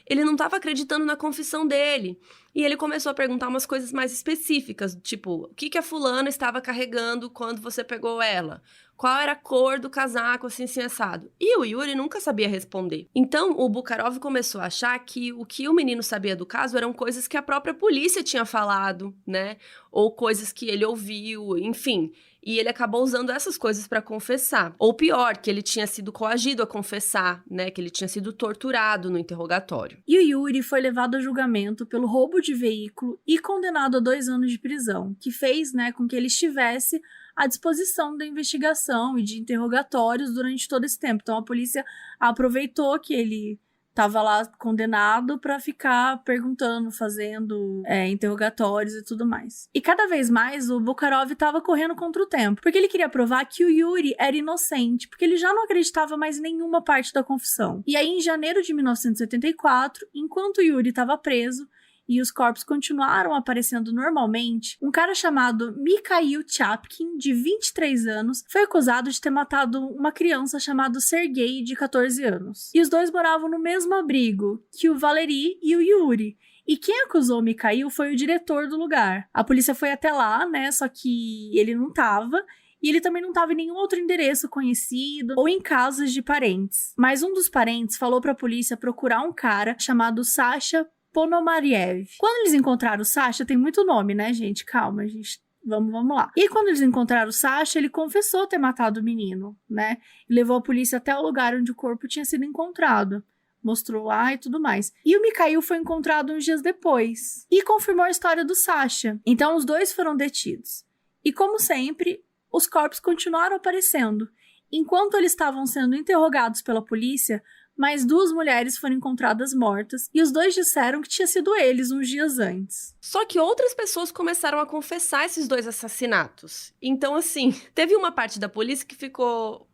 ele não estava acreditando na confissão dele. E ele começou a perguntar umas coisas mais específicas, tipo, o que a fulana estava carregando quando você pegou ela? Qual era a cor do casaco, assim, assado? E o Yuri nunca sabia responder. Então, o Bukharov começou a achar que o menino sabia do caso eram coisas que a própria polícia tinha falado, né? Ou coisas que ele ouviu, enfim. E ele acabou usando essas coisas para confessar. Ou pior, que ele tinha sido coagido a confessar, né? Que ele tinha sido torturado no interrogatório. E o Yuri foi levado a julgamento pelo roubo de veículo e condenado a 2 anos de prisão, que fez, né, com que ele estivesse à disposição da investigação e de interrogatórios durante todo esse tempo. Então a polícia aproveitou que ele estava lá condenado para ficar perguntando, fazendo interrogatórios e tudo mais. E cada vez mais o Bukharov estava correndo contra o tempo, porque ele queria provar que o Yuri era inocente, porque ele já não acreditava mais em nenhuma parte da confissão. E aí, em janeiro de 1984, enquanto o Yuri estava preso, e os corpos continuaram aparecendo normalmente, um cara chamado Mikhail Chapkin, de 23 anos, foi acusado de ter matado uma criança chamada Sergei, de 14 anos. E os dois moravam no mesmo abrigo que o Valery e o Yuri. E quem acusou o Mikhail foi o diretor do lugar. A polícia foi até lá, né, só que ele não tava. E ele também não estava em nenhum outro endereço conhecido ou em casas de parentes. Mas um dos parentes falou para a polícia procurar um cara chamado Sasha Ponomariev. Quando eles encontraram o Sasha, tem muito nome, né, gente? Calma, gente. Vamos lá. E quando eles encontraram o Sasha, ele confessou ter matado o menino, né? E levou a polícia até o lugar onde o corpo tinha sido encontrado. Mostrou lá e tudo mais. E o Mikhail foi encontrado uns dias depois. E confirmou a história do Sasha. Então, os dois foram detidos. E como sempre, os corpos continuaram aparecendo. Enquanto eles estavam sendo interrogados pela polícia, mais 2 mulheres foram encontradas mortas e os dois disseram que tinha sido eles uns dias antes. Só que outras pessoas começaram a confessar esses 2 assassinatos. Então, assim, teve uma parte da polícia que ficou...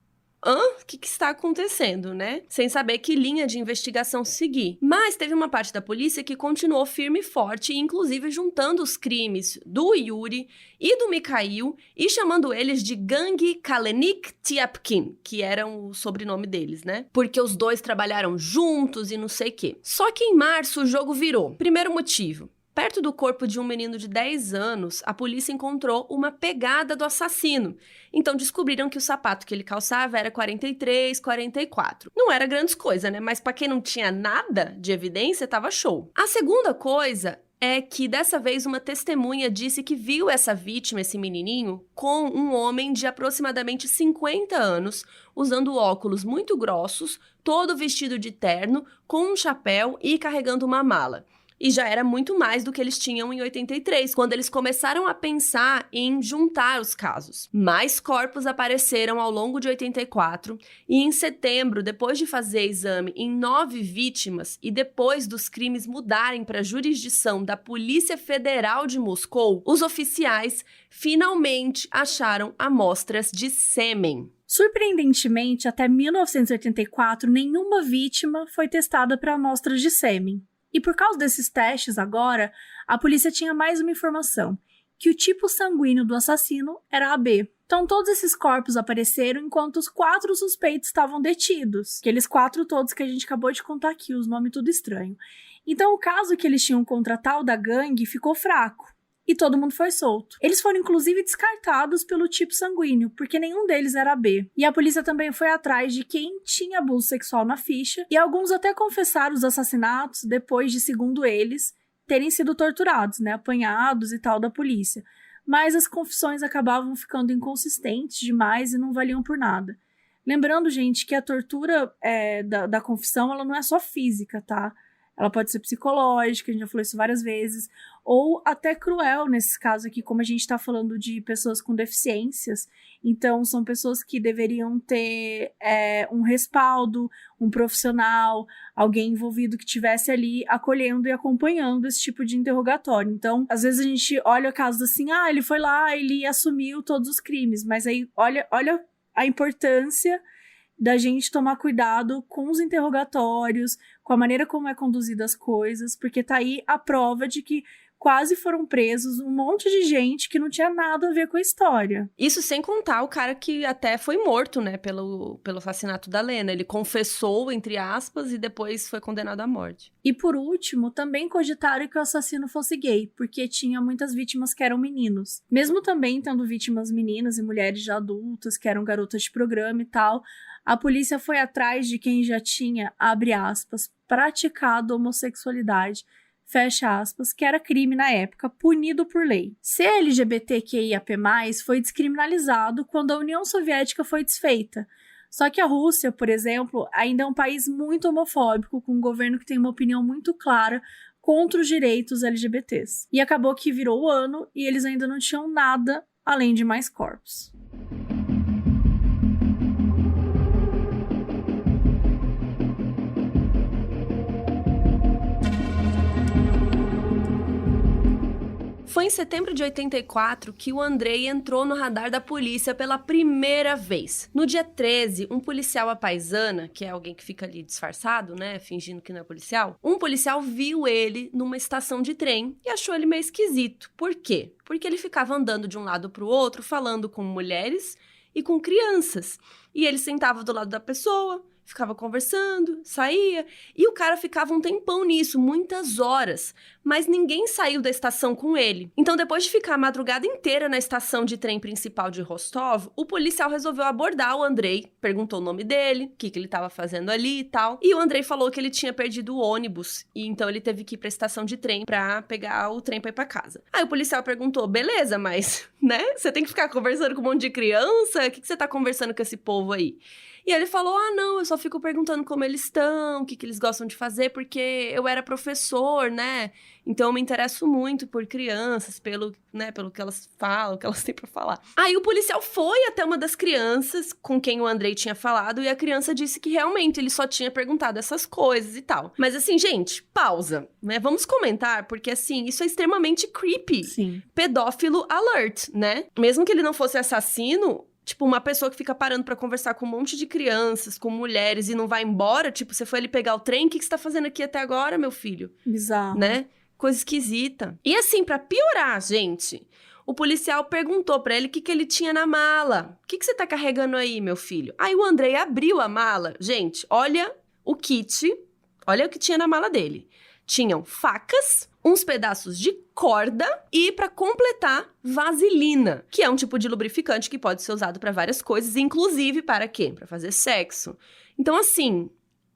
O que está acontecendo, né? Sem saber que linha de investigação seguir. Mas teve uma parte da polícia que continuou firme e forte, inclusive juntando os crimes do Yuri e do Mikhail e chamando eles de Gangue Kalenik-Tyapkin, que era o sobrenome deles, né? Porque os 2 trabalharam juntos e não sei o quê. Só que em março o jogo virou. Primeiro motivo. Perto do corpo de um menino de 10 anos, a polícia encontrou uma pegada do assassino. Então descobriram que o sapato que ele calçava era 43, 44. Não era grandes coisas, né? Mas pra quem não tinha nada de evidência, tava show. A segunda coisa é que dessa vez uma testemunha disse que viu essa vítima, esse menininho, com um homem de aproximadamente 50 anos, usando óculos muito grossos, todo vestido de terno, com um chapéu e carregando uma mala. E já era muito mais do que eles tinham em 83, quando eles começaram a pensar em juntar os casos. Mais corpos apareceram ao longo de 84 e em setembro, depois de fazer exame em 9 vítimas e depois dos crimes mudarem para a jurisdição da Polícia Federal de Moscou, os oficiais finalmente acharam amostras de sêmen. Surpreendentemente, até 1984, nenhuma vítima foi testada para amostras de sêmen. E por causa desses testes agora, a polícia tinha mais uma informação, que o tipo sanguíneo do assassino era AB. Então todos esses corpos apareceram enquanto os 4 suspeitos estavam detidos. Aqueles 4 todos que a gente acabou de contar aqui, os nomes tudo estranho. Então o caso que eles tinham contra a tal da gangue ficou fraco. e todo mundo foi solto. Eles foram inclusive descartados pelo tipo sanguíneo, porque nenhum deles era B. E a polícia também foi atrás de quem tinha abuso sexual na ficha, e alguns até confessaram os assassinatos depois de, segundo eles, terem sido torturados, né, apanhados e tal da polícia. Mas as confissões acabavam ficando inconsistentes demais e não valiam por nada. Lembrando, gente, que a tortura da confissão, ela não é só física, tá? Ela pode ser psicológica, a gente já falou isso várias vezes, ou até cruel nesses casos aqui, como a gente tá falando de pessoas com deficiências. Então, são pessoas que deveriam ter um respaldo, um profissional, alguém envolvido que estivesse ali acolhendo e acompanhando esse tipo de interrogatório. Então, às vezes a gente olha casos assim, ele foi lá, ele assumiu todos os crimes, mas aí olha a importância da gente tomar cuidado com os interrogatórios, com a maneira como é conduzida as coisas, porque tá aí a prova de que quase foram presos um monte de gente que não tinha nada a ver com a história. Isso sem contar o cara que até foi morto, né, pelo assassinato da Lena. Ele confessou, entre aspas, e depois foi condenado à morte. E por último, também cogitaram que o assassino fosse gay, porque tinha muitas vítimas que eram meninos. Mesmo também tendo vítimas meninas e mulheres já adultas, que eram garotas de programa e tal, a polícia foi atrás de quem já tinha, abre aspas, praticado homossexualidade, fecha aspas, que era crime na época, punido por lei. Ser LGBTQIAP+, foi descriminalizado quando a União Soviética foi desfeita. Só que a Rússia, por exemplo, ainda é um país muito homofóbico, com um governo que tem uma opinião muito clara contra os direitos LGBTs. E acabou que virou o ano e eles ainda não tinham nada além de mais corpos. Foi em setembro de 84 que o Andrei entrou no radar da polícia pela primeira vez. No dia 13, um policial à paisana, que é alguém que fica ali disfarçado, né, fingindo que não é policial, um policial viu ele numa estação de trem e achou ele meio esquisito. Por quê? Porque ele ficava andando de um lado para o outro, falando com mulheres e com crianças. E ele sentava do lado da pessoa, ficava conversando, saía, e o cara ficava um tempão nisso, muitas horas, mas ninguém saiu da estação com ele. Então, depois de ficar a madrugada inteira na estação de trem principal de Rostov, o policial resolveu abordar o Andrei, perguntou o nome dele, o que ele estava fazendo ali e tal, e o Andrei falou que ele tinha perdido o ônibus, e então ele teve que ir pra estação de trem pra pegar o trem pra ir pra casa. Aí o policial perguntou, beleza, mas, né, você tem que ficar conversando com um monte de criança? O que você tá conversando com esse povo aí? E ele falou, não, eu só fico perguntando como eles estão, o que eles gostam de fazer, porque eu era professor, né? Então eu me interesso muito por crianças, pelo que elas falam, o que elas têm pra falar. Aí o policial foi até uma das crianças com quem o Andrei tinha falado, e a criança disse que realmente ele só tinha perguntado essas coisas e tal. Mas assim, gente, pausa, né? Vamos comentar, porque assim, isso é extremamente creepy. Sim. Pedófilo alert, né? Mesmo que ele não fosse assassino, tipo, uma pessoa que fica parando pra conversar com um monte de crianças, com mulheres e não vai embora, tipo, você foi ali pegar o trem, o que você tá fazendo aqui até agora, meu filho? Bizarro. Né? Coisa esquisita. E assim, pra piorar, gente, o policial perguntou pra ele o que ele tinha na mala. O que você tá carregando aí, meu filho? Aí o Andrei abriu a mala. Gente, olha o kit, olha o que tinha na mala dele. Tinham facas, uns pedaços de corda e, pra completar, vaselina, que é um tipo de lubrificante que pode ser usado pra várias coisas, inclusive para quê? Pra fazer sexo. Então, assim,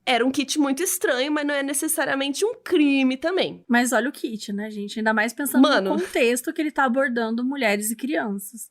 era um kit muito estranho, mas não é necessariamente um crime também. Mas olha o kit, né, gente? Ainda mais pensando no contexto que ele tá abordando mulheres e crianças.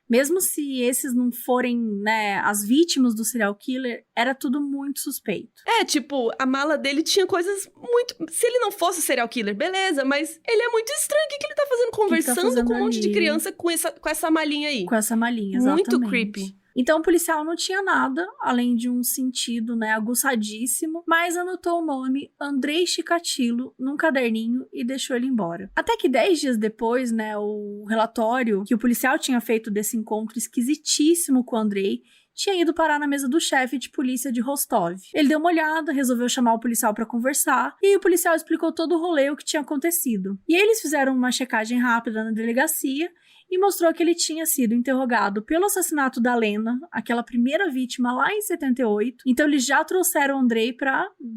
Mesmo se esses não forem, né, as vítimas do serial killer, era tudo muito suspeito. Tipo, a mala dele tinha coisas muito... Se ele não fosse serial killer, beleza, mas ele é muito estranho. O que ele tá fazendo conversando com um monte de criança com essa malinha aí? Com essa malinha, exatamente. Muito creepy. Então, o policial não tinha nada, além de um sentido, né, aguçadíssimo, mas anotou o nome Andrei Chikatilo num caderninho e deixou ele embora. Até que 10 dias depois, né, o relatório que o policial tinha feito desse encontro esquisitíssimo com o Andrei tinha ido parar na mesa do chefe de polícia de Rostov. Ele deu uma olhada, resolveu chamar o policial para conversar, e aí o policial explicou todo o rolê, o que tinha acontecido. E aí eles fizeram uma checagem rápida na delegacia, e mostrou que ele tinha sido interrogado pelo assassinato da Lena, aquela primeira vítima lá em 78. Então eles já trouxeram o Andrei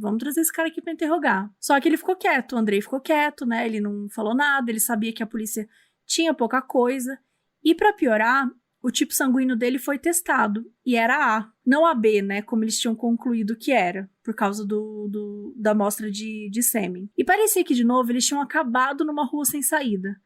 vamos trazer esse cara aqui pra interrogar. Só que ele ficou quieto, o Andrei ficou quieto, né? Ele não falou nada, ele sabia que a polícia tinha pouca coisa, e para piorar, o tipo sanguíneo dele foi testado, e era A, não AB, né, como eles tinham concluído que era, por causa da amostra de sêmen. E parecia que, de novo, eles tinham acabado numa rua sem saída.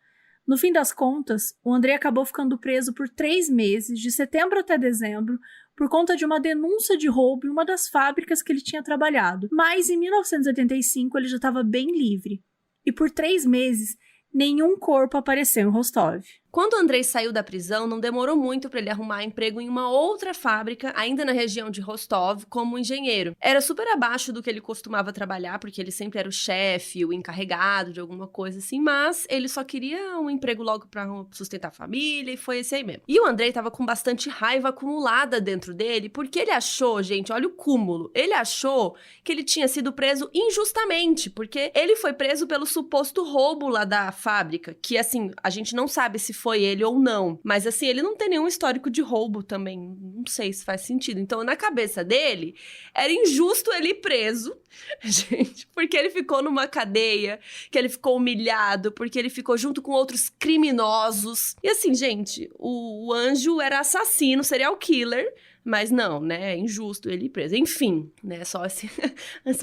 No fim das contas, o Andrei acabou ficando preso por 3 meses, de setembro até dezembro, por conta de uma denúncia de roubo em uma das fábricas que ele tinha trabalhado. Mas em 1985 ele já estava bem livre. E por 3 meses, nenhum corpo apareceu em Rostov. Quando o Andrei saiu da prisão, não demorou muito para ele arrumar emprego em uma outra fábrica, ainda na região de Rostov, como engenheiro. Era super abaixo do que ele costumava trabalhar, porque ele sempre era o chefe, o encarregado de alguma coisa assim, mas ele só queria um emprego logo para sustentar a família, e foi esse aí mesmo. E o Andrei tava com bastante raiva acumulada dentro dele, porque ele achou, gente, olha o cúmulo, ele achou que ele tinha sido preso injustamente, porque ele foi preso pelo suposto roubo lá da fábrica, que assim, a gente não sabe se foi ele ou não. Mas assim, ele não tem nenhum histórico de roubo também. Não sei se faz sentido. Então, na cabeça dele, era injusto ele ir preso, gente, porque ele ficou numa cadeia, que ele ficou humilhado, porque ele ficou junto com outros criminosos. E assim, gente, o Anjo era assassino, serial killer, mas não, né, é injusto ele ir preso. Enfim, né, só esse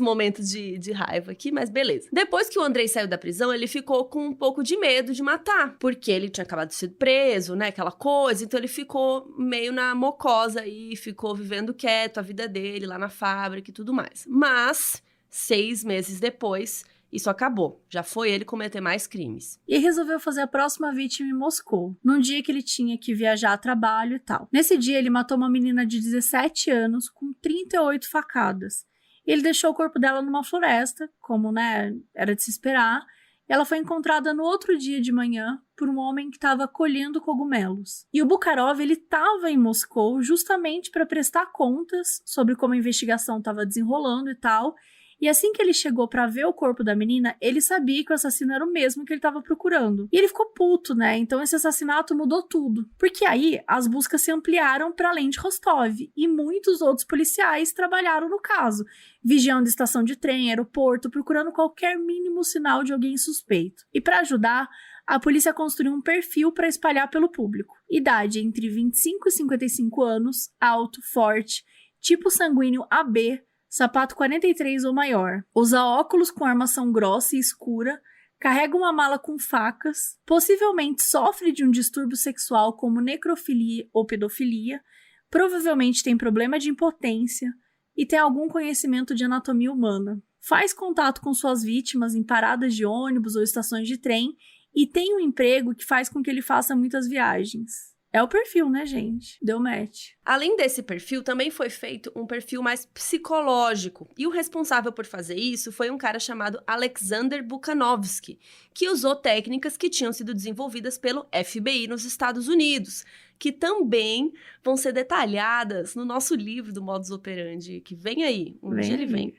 momento de raiva aqui, mas beleza. Depois que o Andrei saiu da prisão, ele ficou com um pouco de medo de matar, porque ele tinha acabado de ser preso, né, aquela coisa, então ele ficou meio na mocosa e ficou vivendo quieto a vida dele lá na fábrica e tudo mais. Mas, 6 meses depois, isso acabou. Já foi ele cometer mais crimes. E resolveu fazer a próxima vítima em Moscou, num dia que ele tinha que viajar a trabalho e tal. Nesse dia, ele matou uma menina de 17 anos com 38 facadas. Ele deixou o corpo dela numa floresta, como, né, era de se esperar. E ela foi encontrada no outro dia de manhã por um homem que estava colhendo cogumelos. E o Bukharov, ele estava em Moscou justamente para prestar contas sobre como a investigação estava desenrolando e tal. E assim que ele chegou pra ver o corpo da menina, ele sabia que o assassino era o mesmo que ele tava procurando. E ele ficou puto, né? Então esse assassinato mudou tudo. Porque aí as buscas se ampliaram para além de Rostov e muitos outros policiais trabalharam no caso, vigiando estação de trem, aeroporto, procurando qualquer mínimo sinal de alguém suspeito. E para ajudar, a polícia construiu um perfil para espalhar pelo público. Idade entre 25 e 55 anos, alto, forte, tipo sanguíneo AB, sapato 43 ou maior, usa óculos com armação grossa e escura, carrega uma mala com facas, possivelmente sofre de um distúrbio sexual como necrofilia ou pedofilia, provavelmente tem problema de impotência e tem algum conhecimento de anatomia humana. Faz contato com suas vítimas em paradas de ônibus ou estações de trem e tem um emprego que faz com que ele faça muitas viagens. É o perfil, né, gente? Deu match. Além desse perfil, também foi feito um perfil mais psicológico. E o responsável por fazer isso foi um cara chamado Alexander Bukhanovsky, que usou técnicas que tinham sido desenvolvidas pelo FBI nos Estados Unidos, que também vão ser detalhadas no nosso livro do Modus Operandi, que vem aí. Um dia ele vem.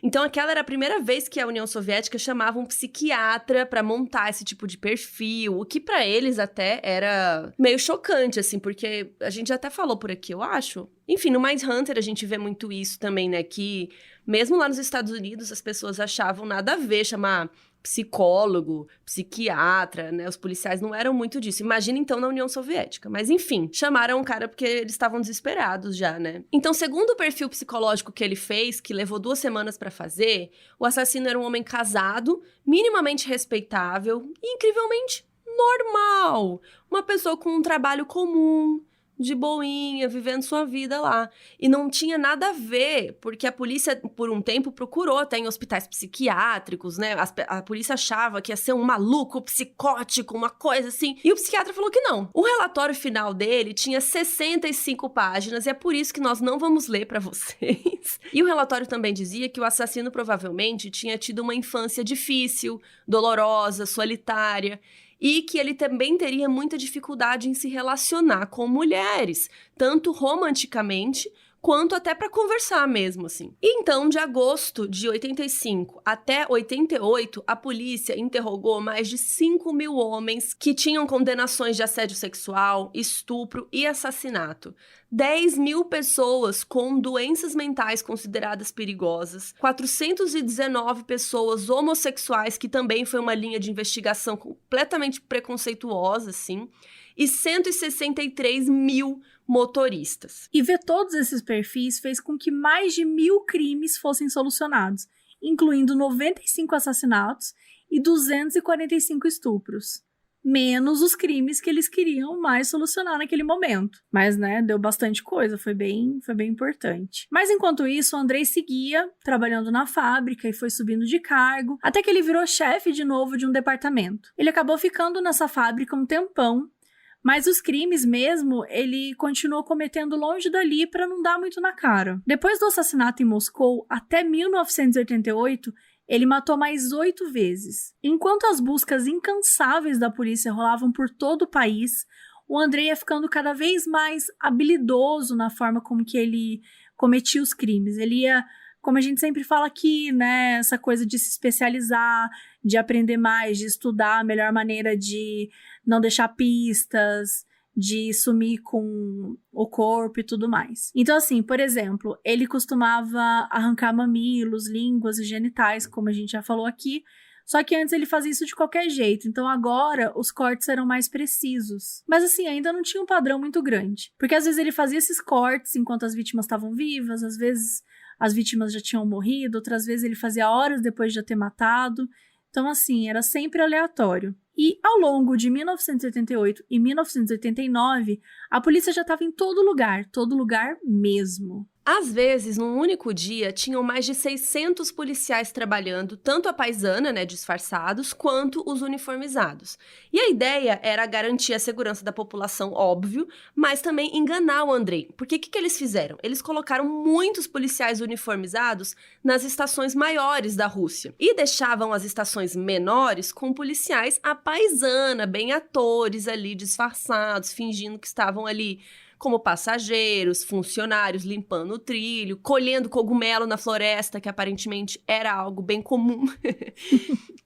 Então, aquela era a primeira vez que a União Soviética chamava um psiquiatra para montar esse tipo de perfil, o que para eles até era meio chocante, assim, porque a gente já até falou por aqui, eu acho. Enfim, no Mindhunter a gente vê muito isso também, né, que mesmo lá nos Estados Unidos as pessoas achavam nada a ver chamar psicólogo, psiquiatra, né? Os policiais não eram muito disso. Imagina, então, na União Soviética. Mas, enfim, chamaram o cara porque eles estavam desesperados já, né? Então, segundo o perfil psicológico que ele fez, que levou 2 semanas pra fazer, o assassino era um homem casado, minimamente respeitável e, incrivelmente, normal. Uma pessoa com um trabalho comum, de boinha, vivendo sua vida lá. E não tinha nada a ver, porque a polícia, por um tempo, procurou até em hospitais psiquiátricos, né? A polícia achava que ia ser um maluco psicótico, uma coisa assim. E o psiquiatra falou que não. O relatório final dele tinha 65 páginas, e é por isso que nós não vamos ler pra vocês. E o relatório também dizia que o assassino provavelmente tinha tido uma infância difícil, dolorosa, solitária, e que ele também teria muita dificuldade em se relacionar com mulheres, tanto romanticamente quanto até para conversar mesmo, assim. E então, de agosto de 85 até 88, a polícia interrogou mais de 5.000 homens que tinham condenações de assédio sexual, estupro e assassinato. 10.000 pessoas com doenças mentais consideradas perigosas, 419 pessoas homossexuais, que também foi uma linha de investigação completamente preconceituosa, assim, e 163.000 motoristas. E ver todos esses perfis fez com que mais de 1.000 crimes fossem solucionados, incluindo 95 assassinatos e 245 estupros. Menos os crimes que eles queriam mais solucionar naquele momento. Mas, né, deu bastante coisa, foi bem importante. Mas, enquanto isso, o Andrei seguia trabalhando na fábrica e foi subindo de cargo, até que ele virou chefe de novo de um departamento. Ele acabou ficando nessa fábrica um tempão, mas os crimes mesmo, ele continuou cometendo longe dali para não dar muito na cara. Depois do assassinato em Moscou, até 1988, ele matou mais 8 vezes. Enquanto as buscas incansáveis da polícia rolavam por todo o país, o Andrei ia ficando cada vez mais habilidoso na forma como que ele cometia os crimes. Ele ia, como a gente sempre fala aqui, né, essa coisa de se especializar, de aprender mais, de estudar a melhor maneira de não deixar pistas, de sumir com o corpo e tudo mais. Então, assim, por exemplo, ele costumava arrancar mamilos, línguas e genitais, como a gente já falou aqui, só que antes ele fazia isso de qualquer jeito, então agora os cortes eram mais precisos. Mas assim, ainda não tinha um padrão muito grande, porque às vezes ele fazia esses cortes enquanto as vítimas estavam vivas, às vezes as vítimas já tinham morrido, outras vezes ele fazia horas depois de já ter matado. Então, assim, era sempre aleatório. E ao longo de 1988 e 1989, a polícia já estava em todo lugar mesmo. Às vezes, num único dia, tinham mais de 600 policiais trabalhando, tanto a paisana, né, disfarçados, quanto os uniformizados. E a ideia era garantir a segurança da população, óbvio, mas também enganar o Andrei. Porque o que eles fizeram? Eles colocaram muitos policiais uniformizados nas estações maiores da Rússia e deixavam as estações menores com policiais à paisana, bem atores ali disfarçados, fingindo que estavam ali como passageiros, funcionários, limpando o trilho, colhendo cogumelo na floresta, que aparentemente era algo bem comum.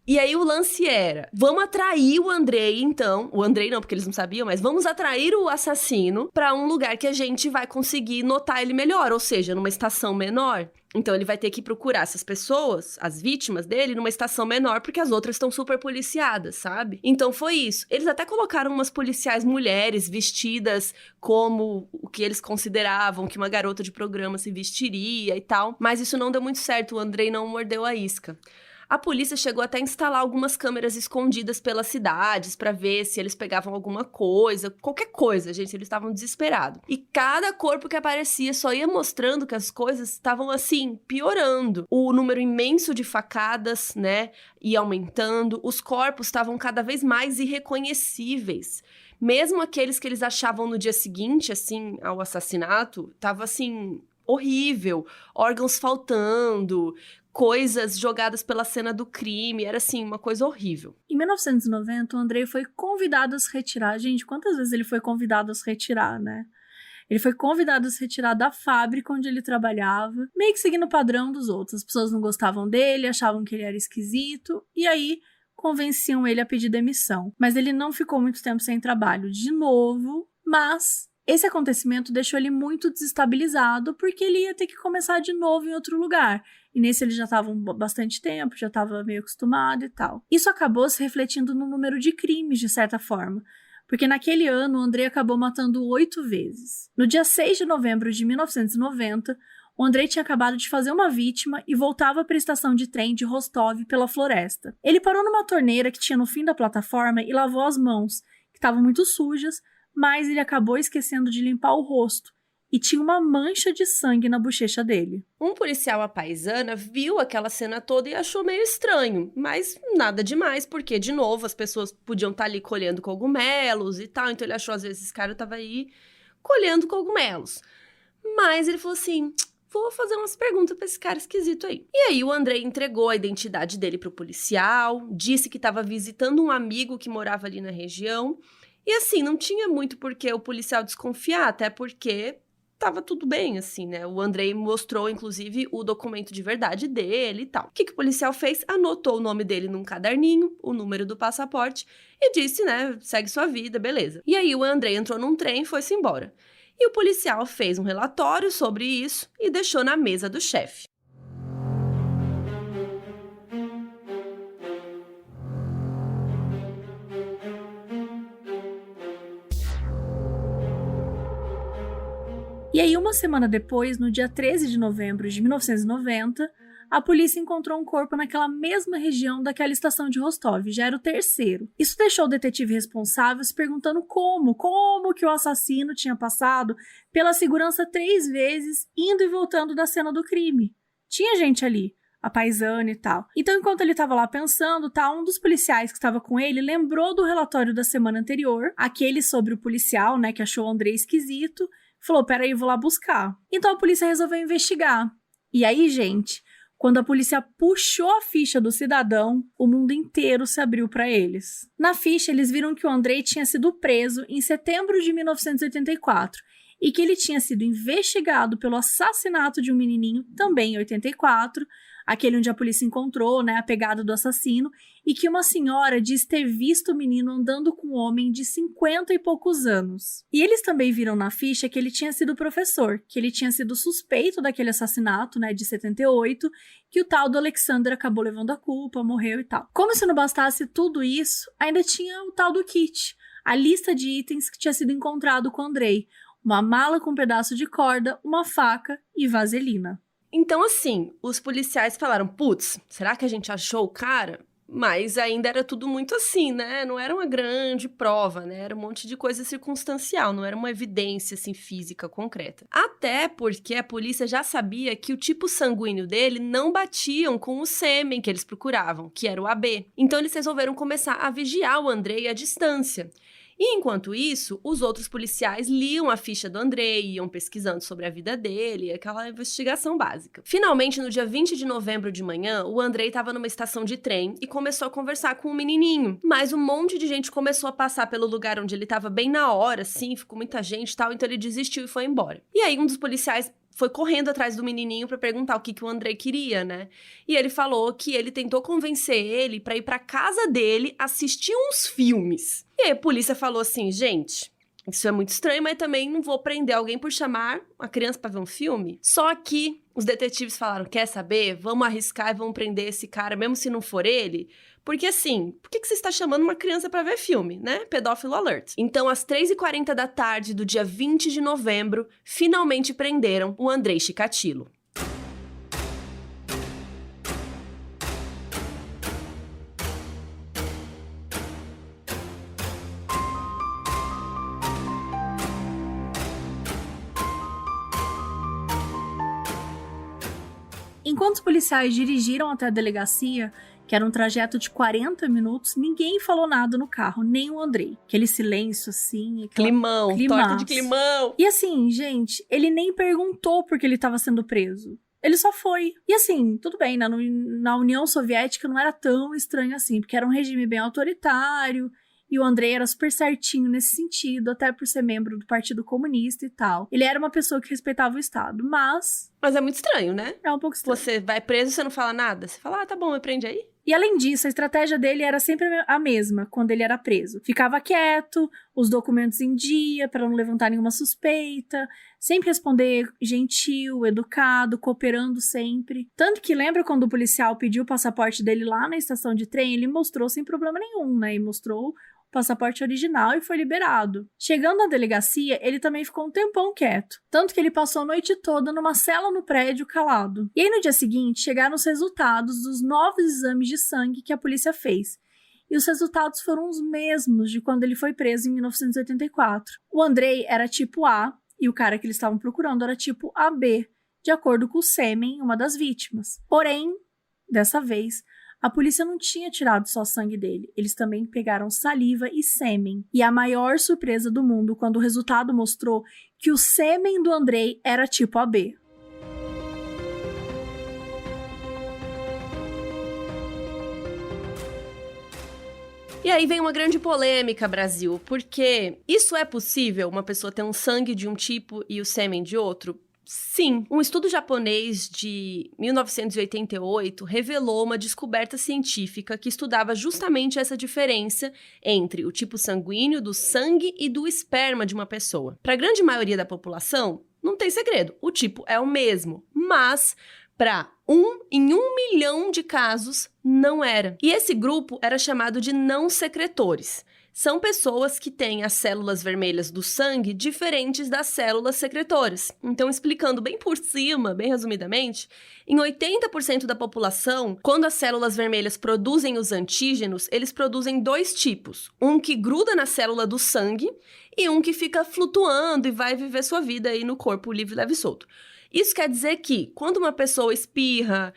E aí o lance era, vamos atrair o Andrei, então, o Andrei não, porque eles não sabiam, mas vamos atrair o assassino para um lugar que a gente vai conseguir notar ele melhor, ou seja, numa estação menor. Então ele vai ter que procurar essas pessoas, as vítimas dele, numa estação menor, porque as outras estão super policiadas, sabe? Então foi isso. Eles até colocaram umas policiais mulheres vestidas como o que eles consideravam que uma garota de programa se vestiria e tal, mas isso não deu muito certo, o Andrei não mordeu a isca. A polícia chegou até a instalar algumas câmeras escondidas pelas cidades para ver se eles pegavam alguma coisa, qualquer coisa, gente, eles estavam desesperados. E cada corpo que aparecia só ia mostrando que as coisas estavam, assim, piorando. O número imenso de facadas, né, ia aumentando, os corpos estavam cada vez mais irreconhecíveis. Mesmo aqueles que eles achavam no dia seguinte, assim, ao assassinato, tava, assim, horrível, órgãos faltando, coisas jogadas pela cena do crime, era assim, uma coisa horrível. Em 1990, o Andrei foi convidado a se retirar. Gente, quantas vezes ele foi convidado a se retirar, né? Ele foi convidado a se retirar da fábrica onde ele trabalhava, meio que seguindo o padrão dos outros. As pessoas não gostavam dele, achavam que ele era esquisito, e aí convenciam ele a pedir demissão. Mas ele não ficou muito tempo sem trabalho de novo, mas esse acontecimento deixou ele muito desestabilizado, porque ele ia ter que começar de novo em outro lugar. E nesse ele já estava bastante tempo, já estava meio acostumado e tal. Isso acabou se refletindo no número de crimes, de certa forma. Porque naquele ano, o Andrei acabou matando 8 vezes. No dia 6 de novembro de 1990, o Andrei tinha acabado de fazer uma vítima e voltava para a estação de trem de Rostov pela floresta. Ele parou numa torneira que tinha no fim da plataforma e lavou as mãos, que estavam muito sujas, mas ele acabou esquecendo de limpar o rosto e tinha uma mancha de sangue na bochecha dele. Um policial à paisana viu aquela cena toda e achou meio estranho, mas nada demais, porque, de novo, as pessoas podiam estar ali colhendo cogumelos e tal, então ele achou, às vezes, esse cara estava aí colhendo cogumelos. Mas ele falou assim, vou fazer umas perguntas para esse cara esquisito aí. E aí o Andrei entregou a identidade dele pro policial, disse que estava visitando um amigo que morava ali na região, e assim, não tinha muito por que o policial desconfiar, até porque tava tudo bem, assim, né? O Andrei mostrou, inclusive, o documento de verdade dele e tal. O que o policial fez? Anotou o nome dele num caderninho, o número do passaporte e disse, né, segue sua vida, beleza. E aí o Andrei entrou num trem e foi-se embora. E o policial fez um relatório sobre isso e deixou na mesa do chefe. E aí, uma semana depois, no dia 13 de novembro de 1990, a polícia encontrou um corpo naquela mesma região daquela estação de Rostov, já era o terceiro. Isso deixou o detetive responsável se perguntando como que o assassino tinha passado pela segurança 3 vezes, indo e voltando da cena do crime. Tinha gente ali, a paisana e tal. Então, enquanto ele estava lá pensando, um dos policiais que estava com ele lembrou do relatório da semana anterior, aquele sobre o policial, né, que achou o Andrei esquisito, falou, peraí, vou lá buscar. Então a polícia resolveu investigar. E aí, gente, quando a polícia puxou a ficha do cidadão, o mundo inteiro se abriu para eles. Na ficha, eles viram que o Andrei tinha sido preso em setembro de 1984 e que ele tinha sido investigado pelo assassinato de um menininho, também em 84, aquele onde a polícia encontrou, né, a pegada do assassino, e que uma senhora diz ter visto o menino andando com um homem de 50 e poucos anos. E eles também viram na ficha que ele tinha sido professor, que ele tinha sido suspeito daquele assassinato, né, de 78, que o tal do Alexander acabou levando a culpa, morreu e tal. Como se não bastasse tudo isso, ainda tinha o tal do kit, a lista de itens que tinha sido encontrado com o Andrei, uma mala com um pedaço de corda, uma faca e vaselina. Então, assim, os policiais falaram, putz, será que a gente achou o cara? Mas ainda era tudo muito assim, né? Não era uma grande prova, né? Era um monte de coisa circunstancial, não era uma evidência, assim, física, concreta. Até porque a polícia já sabia que o tipo sanguíneo dele não batiam com o sêmen que eles procuravam, que era o AB. Então, eles resolveram começar a vigiar o Andrei à distância. E, enquanto isso, os outros policiais liam a ficha do Andrei, iam pesquisando sobre a vida dele, aquela investigação básica. Finalmente, no dia 20 de novembro de manhã, o Andrei estava numa estação de trem e começou a conversar com um menininho. Mas um monte de gente começou a passar pelo lugar onde ele estava bem na hora, assim, ficou muita gente e tal, então ele desistiu e foi embora. E aí, um dos policiais foi correndo atrás do menininho pra perguntar o que o Andrei queria, né? E ele falou que ele tentou convencer ele pra ir pra casa dele assistir uns filmes. E aí a polícia falou assim, gente, isso é muito estranho, mas também não vou prender alguém por chamar uma criança pra ver um filme. Só que os detetives falaram, quer saber? Vamos arriscar e vamos prender esse cara, mesmo se não for ele. Porque assim, por que você está chamando uma criança pra ver filme, né? Pedófilo alert. Então, às 3h40 da tarde do dia 20 de novembro, finalmente prenderam o Andrei Chikatilo. Enquanto os policiais dirigiram até a delegacia, que era um trajeto de 40 minutos, ninguém falou nada no carro, nem o Andrei. Aquele silêncio, assim... Climão, torta de climão. E assim, gente, ele nem perguntou por que ele estava sendo preso. Ele só foi. E assim, tudo bem, na União Soviética não era tão estranho assim, porque era um regime bem autoritário, e o Andrei era super certinho nesse sentido, até por ser membro do Partido Comunista e tal. Ele era uma pessoa que respeitava o Estado, mas... Mas é muito estranho, né? É um pouco estranho. Você vai preso e você não fala nada? Você fala, tá bom, me prende aí. E além disso, a estratégia dele era sempre a mesma quando ele era preso. Ficava quieto, os documentos em dia, para não levantar nenhuma suspeita, sempre responder gentil, educado, cooperando sempre. Tanto que lembra quando o policial pediu o passaporte dele lá na estação de trem, ele mostrou sem problema nenhum, né? E mostrou passaporte original e foi liberado. Chegando na delegacia, ele também ficou um tempão quieto, tanto que ele passou a noite toda numa cela no prédio calado. E aí no dia seguinte chegaram os resultados dos novos exames de sangue que a polícia fez. E os resultados foram os mesmos de quando ele foi preso em 1984. O Andrei era tipo A e o cara que eles estavam procurando era tipo AB, de acordo com o sêmen, uma das vítimas. Porém, dessa vez, a polícia não tinha tirado só sangue dele, eles também pegaram saliva e sêmen. E a maior surpresa do mundo quando o resultado mostrou que o sêmen do Andrei era tipo AB. E aí vem uma grande polêmica, Brasil, porque isso é possível, uma pessoa ter um sangue de um tipo e o sêmen de outro? Sim, um estudo japonês de 1988 revelou uma descoberta científica que estudava justamente essa diferença entre o tipo sanguíneo do sangue e do esperma de uma pessoa. Para a grande maioria da população, não tem segredo, o tipo é o mesmo, mas para em 1 milhão de casos, não era. E esse grupo era chamado de não secretores. São pessoas que têm as células vermelhas do sangue diferentes das células secretoras. Então, explicando bem por cima, bem resumidamente, em 80% da população, quando as células vermelhas produzem os antígenos, eles produzem 2 tipos. Um que gruda na célula do sangue e um que fica flutuando e vai viver sua vida aí no corpo livre, leve e solto. Isso quer dizer que, quando uma pessoa espirra,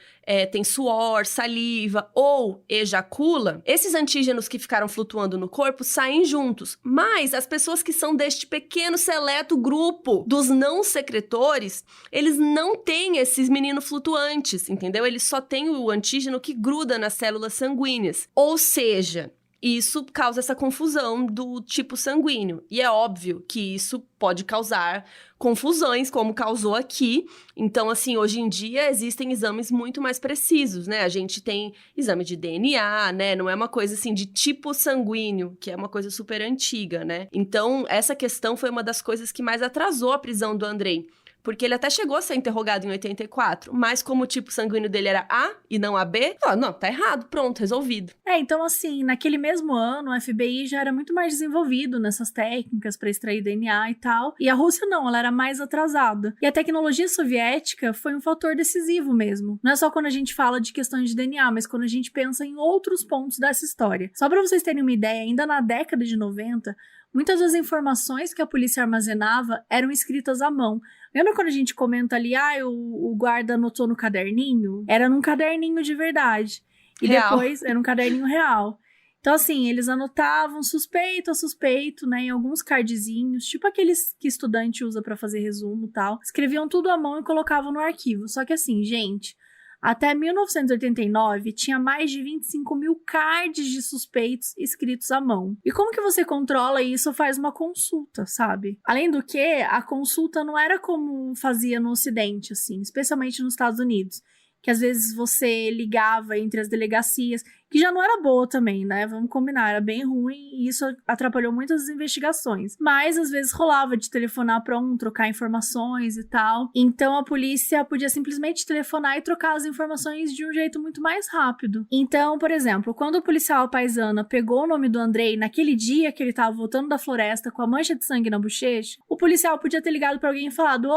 tem suor, saliva ou ejacula, esses antígenos que ficaram flutuando no corpo saem juntos. Mas as pessoas que são deste pequeno, seleto grupo dos não secretores, eles não têm esses meninos flutuantes, entendeu? Eles só têm o antígeno que gruda nas células sanguíneas. Ou seja, isso causa essa confusão do tipo sanguíneo. E é óbvio que isso pode causar confusões, como causou aqui. Então, assim, hoje em dia existem exames muito mais precisos, né? A gente tem exame de DNA, né? Não é uma coisa, assim, de tipo sanguíneo, que é uma coisa super antiga, né? Então, essa questão foi uma das coisas que mais atrasou a prisão do Andrei. Porque ele até chegou a ser interrogado em 84, mas como o tipo sanguíneo dele era A e não AB, não, tá errado, pronto, resolvido. Então assim, naquele mesmo ano, o FBI já era muito mais desenvolvido nessas técnicas para extrair DNA e tal, e a Rússia não, ela era mais atrasada. E a tecnologia soviética foi um fator decisivo mesmo. Não é só quando a gente fala de questões de DNA, mas quando a gente pensa em outros pontos dessa história. Só para vocês terem uma ideia, ainda na década de 90, muitas das informações que a polícia armazenava eram escritas à mão. Lembra quando a gente comenta ali, o guarda anotou no caderninho? Era num caderninho de verdade. E real. Depois era um caderninho real. Então, assim, eles anotavam suspeito a suspeito, né, em alguns cardzinhos, tipo aqueles que estudante usa pra fazer resumo e tal. Escreviam tudo à mão e colocavam no arquivo. Só que assim, gente, até 1989, tinha mais de 25 mil cards de suspeitos escritos à mão. E como que você controla isso? Faz uma consulta, sabe? Além do que, a consulta não era como fazia no Ocidente, assim, especialmente nos Estados Unidos, que às vezes você ligava entre as delegacias, que já não era boa também, né? Vamos combinar, era bem ruim e isso atrapalhou muitas investigações. Mas às vezes rolava de telefonar para trocar informações e tal. Então a polícia podia simplesmente telefonar e trocar as informações de um jeito muito mais rápido. Então, por exemplo, quando o policial paisana pegou o nome do Andrei naquele dia que ele tava voltando da floresta com a mancha de sangue na bochecha, o policial podia ter ligado para alguém e falado: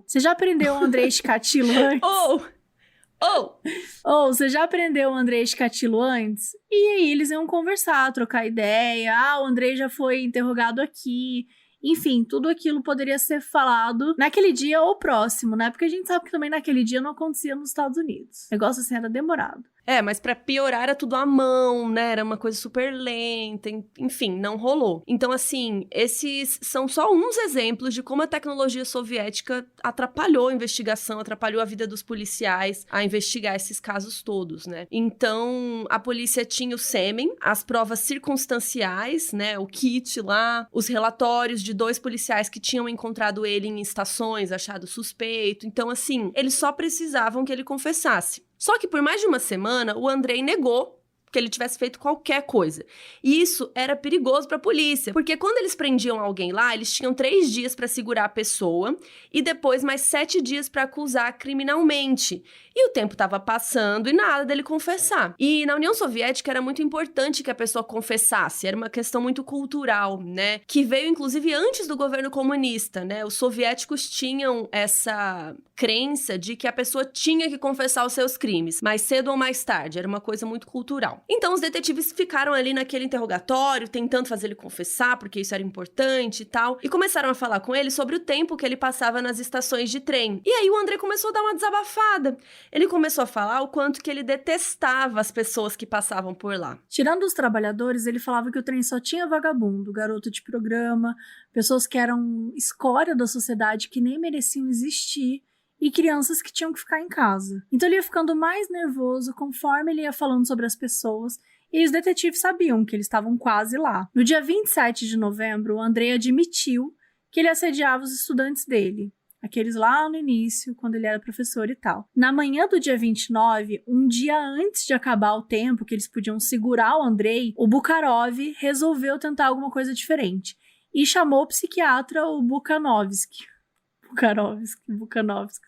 você já prendeu o Andrei Chikatilo antes? Você já aprendeu o Andrei Chikatilo antes? E aí eles iam conversar, trocar ideia. O Andrei já foi interrogado aqui. Enfim, tudo aquilo poderia ser falado naquele dia ou próximo, né? Porque a gente sabe que também naquele dia não acontecia nos Estados Unidos. O negócio assim era demorado. Mas pra piorar era tudo à mão, né? Era uma coisa super lenta, enfim, não rolou. Então, assim, esses são só uns exemplos de como a tecnologia soviética atrapalhou a investigação, atrapalhou a vida dos policiais a investigar esses casos todos, né? Então, a polícia tinha o sêmen, as provas circunstanciais, né? O kit lá, os relatórios de 2 policiais que tinham encontrado ele em estações, achado suspeito. Então, assim, eles só precisavam que ele confessasse. Só que por mais de uma semana, o Andrei negou que ele tivesse feito qualquer coisa. E isso era perigoso para a polícia, porque quando eles prendiam alguém lá, eles tinham 3 dias para segurar a pessoa e depois mais 7 dias para acusar criminalmente. E o tempo estava passando e nada dele confessar. E na União Soviética era muito importante que a pessoa confessasse, era uma questão muito cultural, né? Que veio inclusive antes do governo comunista, né? Os soviéticos tinham essa crença de que a pessoa tinha que confessar os seus crimes, mais cedo ou mais tarde, era uma coisa muito cultural. Então os detetives ficaram ali naquele interrogatório, tentando fazer ele confessar, porque isso era importante e tal, e começaram a falar com ele sobre o tempo que ele passava nas estações de trem. E aí o Andrei começou a dar uma desabafada. Ele começou a falar o quanto que ele detestava as pessoas que passavam por lá. Tirando os trabalhadores, ele falava que o trem só tinha vagabundo, garoto de programa, pessoas que eram escória da sociedade, que nem mereciam existir, e crianças que tinham que ficar em casa. Então ele ia ficando mais nervoso conforme ele ia falando sobre as pessoas E os detetives sabiam que eles estavam quase lá. No dia 27 de novembro, o Andrei admitiu que ele assediava os estudantes dele. Aqueles lá no início, quando ele era professor e tal. Na manhã do dia 29, um dia antes de acabar o tempo que eles podiam segurar o Andrei, o Bukharov resolveu tentar alguma coisa diferente. E chamou o psiquiatra, o Bukhanovsky. Bukhanovsky,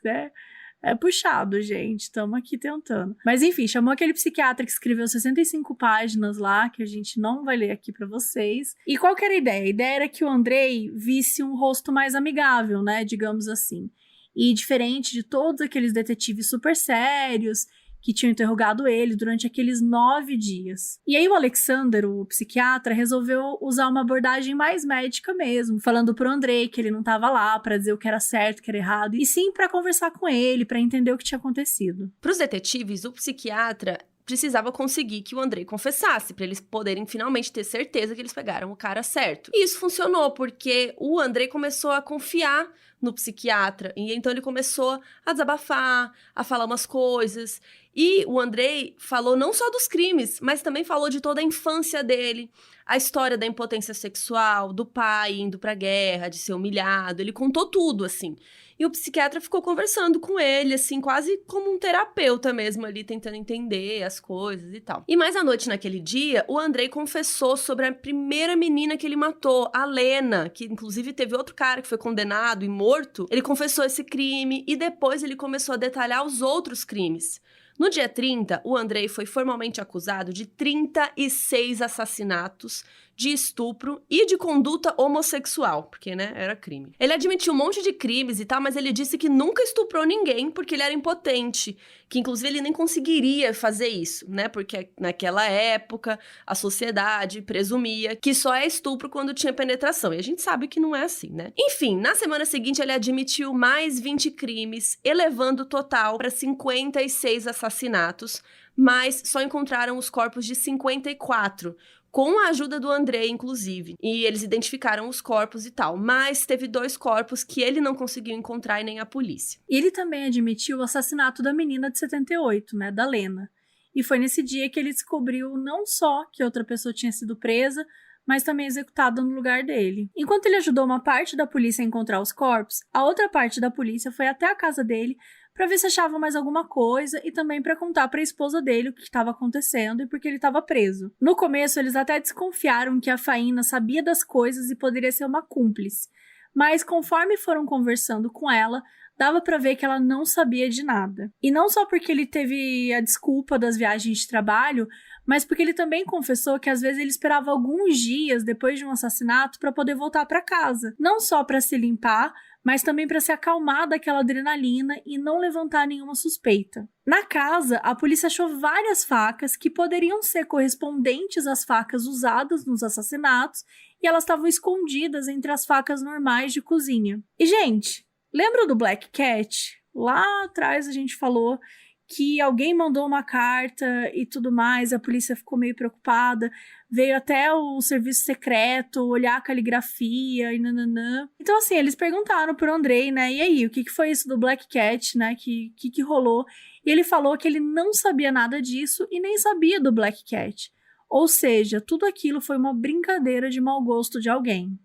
é puxado, gente. Estamos aqui tentando. Mas enfim, chamou aquele psiquiatra que escreveu 65 páginas lá, que a gente não vai ler aqui pra vocês. E qual que era a ideia? A ideia era que o Andrei visse um rosto mais amigável, né? Digamos assim. E diferente de todos aqueles detetives super sérios que tinham interrogado ele durante aqueles 9 dias. E aí o Alexander, o psiquiatra, resolveu usar uma abordagem mais médica mesmo, falando pro Andrei que ele não estava lá para dizer o que era certo, o que era errado, e sim para conversar com ele, para entender o que tinha acontecido. Para os detetives, o psiquiatra precisava conseguir que o Andrei confessasse, para eles poderem finalmente ter certeza que eles pegaram o cara certo. E isso funcionou, porque o Andrei começou a confiar no psiquiatra, e então ele começou a desabafar, a falar umas coisas. E o Andrei falou não só dos crimes, mas também falou de toda a infância dele, a história da impotência sexual, do pai indo pra guerra, de ser humilhado. Ele contou tudo, assim. E o psiquiatra ficou conversando com ele, assim, quase como um terapeuta mesmo ali, tentando entender as coisas e tal. E mais à noite naquele dia, o Andrei confessou sobre a primeira menina que ele matou, a Lena, que inclusive teve outro cara que foi condenado e morto. Ele confessou esse crime e depois ele começou a detalhar os outros crimes. No dia 30, o Andrei foi formalmente acusado de 36 assassinatos, de estupro e de conduta homossexual, porque, né, era crime. Ele admitiu um monte de crimes e tal, mas ele disse que nunca estuprou ninguém porque ele era impotente, que inclusive ele nem conseguiria fazer isso, né, porque naquela época a sociedade presumia que só é estupro quando tinha penetração, e a gente sabe que não é assim, né. Enfim, na semana seguinte ele admitiu mais 20 crimes, elevando o total para 56 assassinatos, mas só encontraram os corpos de 54, com a ajuda do Andrei, inclusive. E eles identificaram os corpos e tal. Mas teve 2 corpos que ele não conseguiu encontrar e nem a polícia. Ele também admitiu o assassinato da menina de 78, né, da Lena. E foi nesse dia que ele descobriu não só que outra pessoa tinha sido presa, mas também executada no lugar dele. Enquanto ele ajudou uma parte da polícia a encontrar os corpos, a outra parte da polícia foi até a casa dele para ver se achavam mais alguma coisa e também para contar para a esposa dele o que estava acontecendo e por que ele estava preso. No começo, eles até desconfiaram que a Faína sabia das coisas e poderia ser uma cúmplice, mas conforme foram conversando com ela, dava para ver que ela não sabia de nada. E não só porque ele teve a desculpa das viagens de trabalho, mas porque ele também confessou que às vezes ele esperava alguns dias depois de um assassinato para poder voltar para casa, não só para se limpar, mas também para se acalmar daquela adrenalina e não levantar nenhuma suspeita. Na casa, a polícia achou várias facas que poderiam ser correspondentes às facas usadas nos assassinatos e elas estavam escondidas entre as facas normais de cozinha. E, gente, lembra do Black Cat? Lá atrás a gente falou que alguém mandou uma carta e tudo mais, a polícia ficou meio preocupada, veio até o serviço secreto olhar a caligrafia e nananã. Então, assim, eles perguntaram pro Andrei, né, e aí, o que foi isso do Black Cat, né, que rolou? E ele falou que ele não sabia nada disso e nem sabia do Black Cat. Ou seja, tudo aquilo foi uma brincadeira de mau gosto de alguém.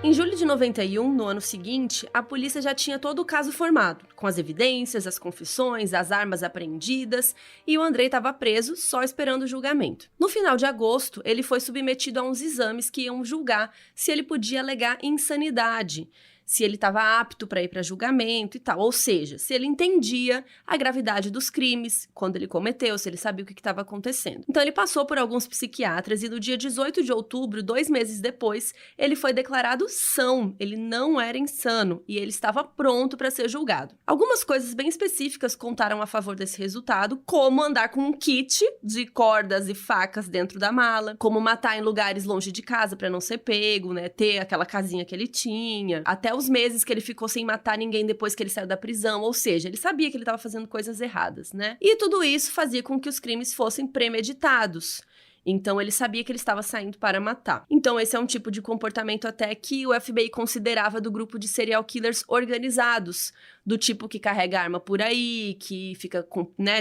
Em julho de 91, no ano seguinte, a polícia já tinha todo o caso formado, com as evidências, as confissões, as armas apreendidas, e o Andrei estava preso, só esperando o julgamento. No final de agosto, ele foi submetido a uns exames que iam julgar se ele podia alegar insanidade, se ele estava apto para ir para julgamento e tal, ou seja, se ele entendia a gravidade dos crimes, quando ele cometeu, se ele sabia o que estava acontecendo. Então ele passou por alguns psiquiatras e no dia 18 de outubro, 2 meses depois, ele foi declarado são, ele não era insano e ele estava pronto para ser julgado. Algumas coisas bem específicas contaram a favor desse resultado, como andar com um kit de cordas e facas dentro da mala, como matar em lugares longe de casa para não ser pego, né, ter aquela casinha que ele tinha, até os meses que ele ficou sem matar ninguém depois que ele saiu da prisão, ou seja, ele sabia que ele estava fazendo coisas erradas, né? E tudo isso fazia com que os crimes fossem premeditados. Então, ele sabia que ele estava saindo para matar. Então, esse é um tipo de comportamento até que o FBI considerava do grupo de serial killers organizados, do tipo que carrega arma por aí, que fica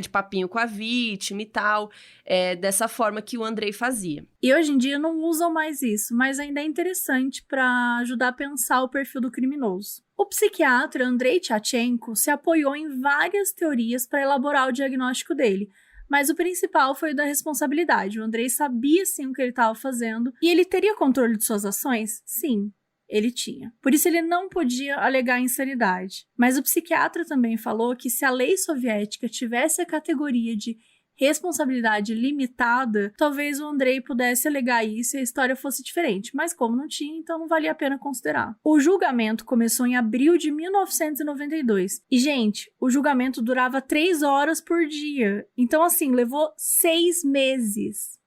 de papinho com a vítima e tal. Dessa forma que o Andrei fazia. E hoje em dia não usam mais isso, mas ainda é interessante para ajudar a pensar o perfil do criminoso. O psiquiatra Andrei Tchatchenko se apoiou em várias teorias para elaborar o diagnóstico dele, mas o principal foi o da responsabilidade. O Andrei sabia sim o que ele estava fazendo e ele teria controle de suas ações? Sim, ele tinha. Por isso ele não podia alegar insanidade. Mas o psiquiatra também falou que se a lei soviética tivesse a categoria de responsabilidade limitada, talvez o Andrei pudesse alegar isso e a história fosse diferente, mas como não tinha, então não valia a pena considerar. O julgamento começou em abril de 1992 e, gente, o julgamento durava 3 horas por dia, então assim, levou 6 meses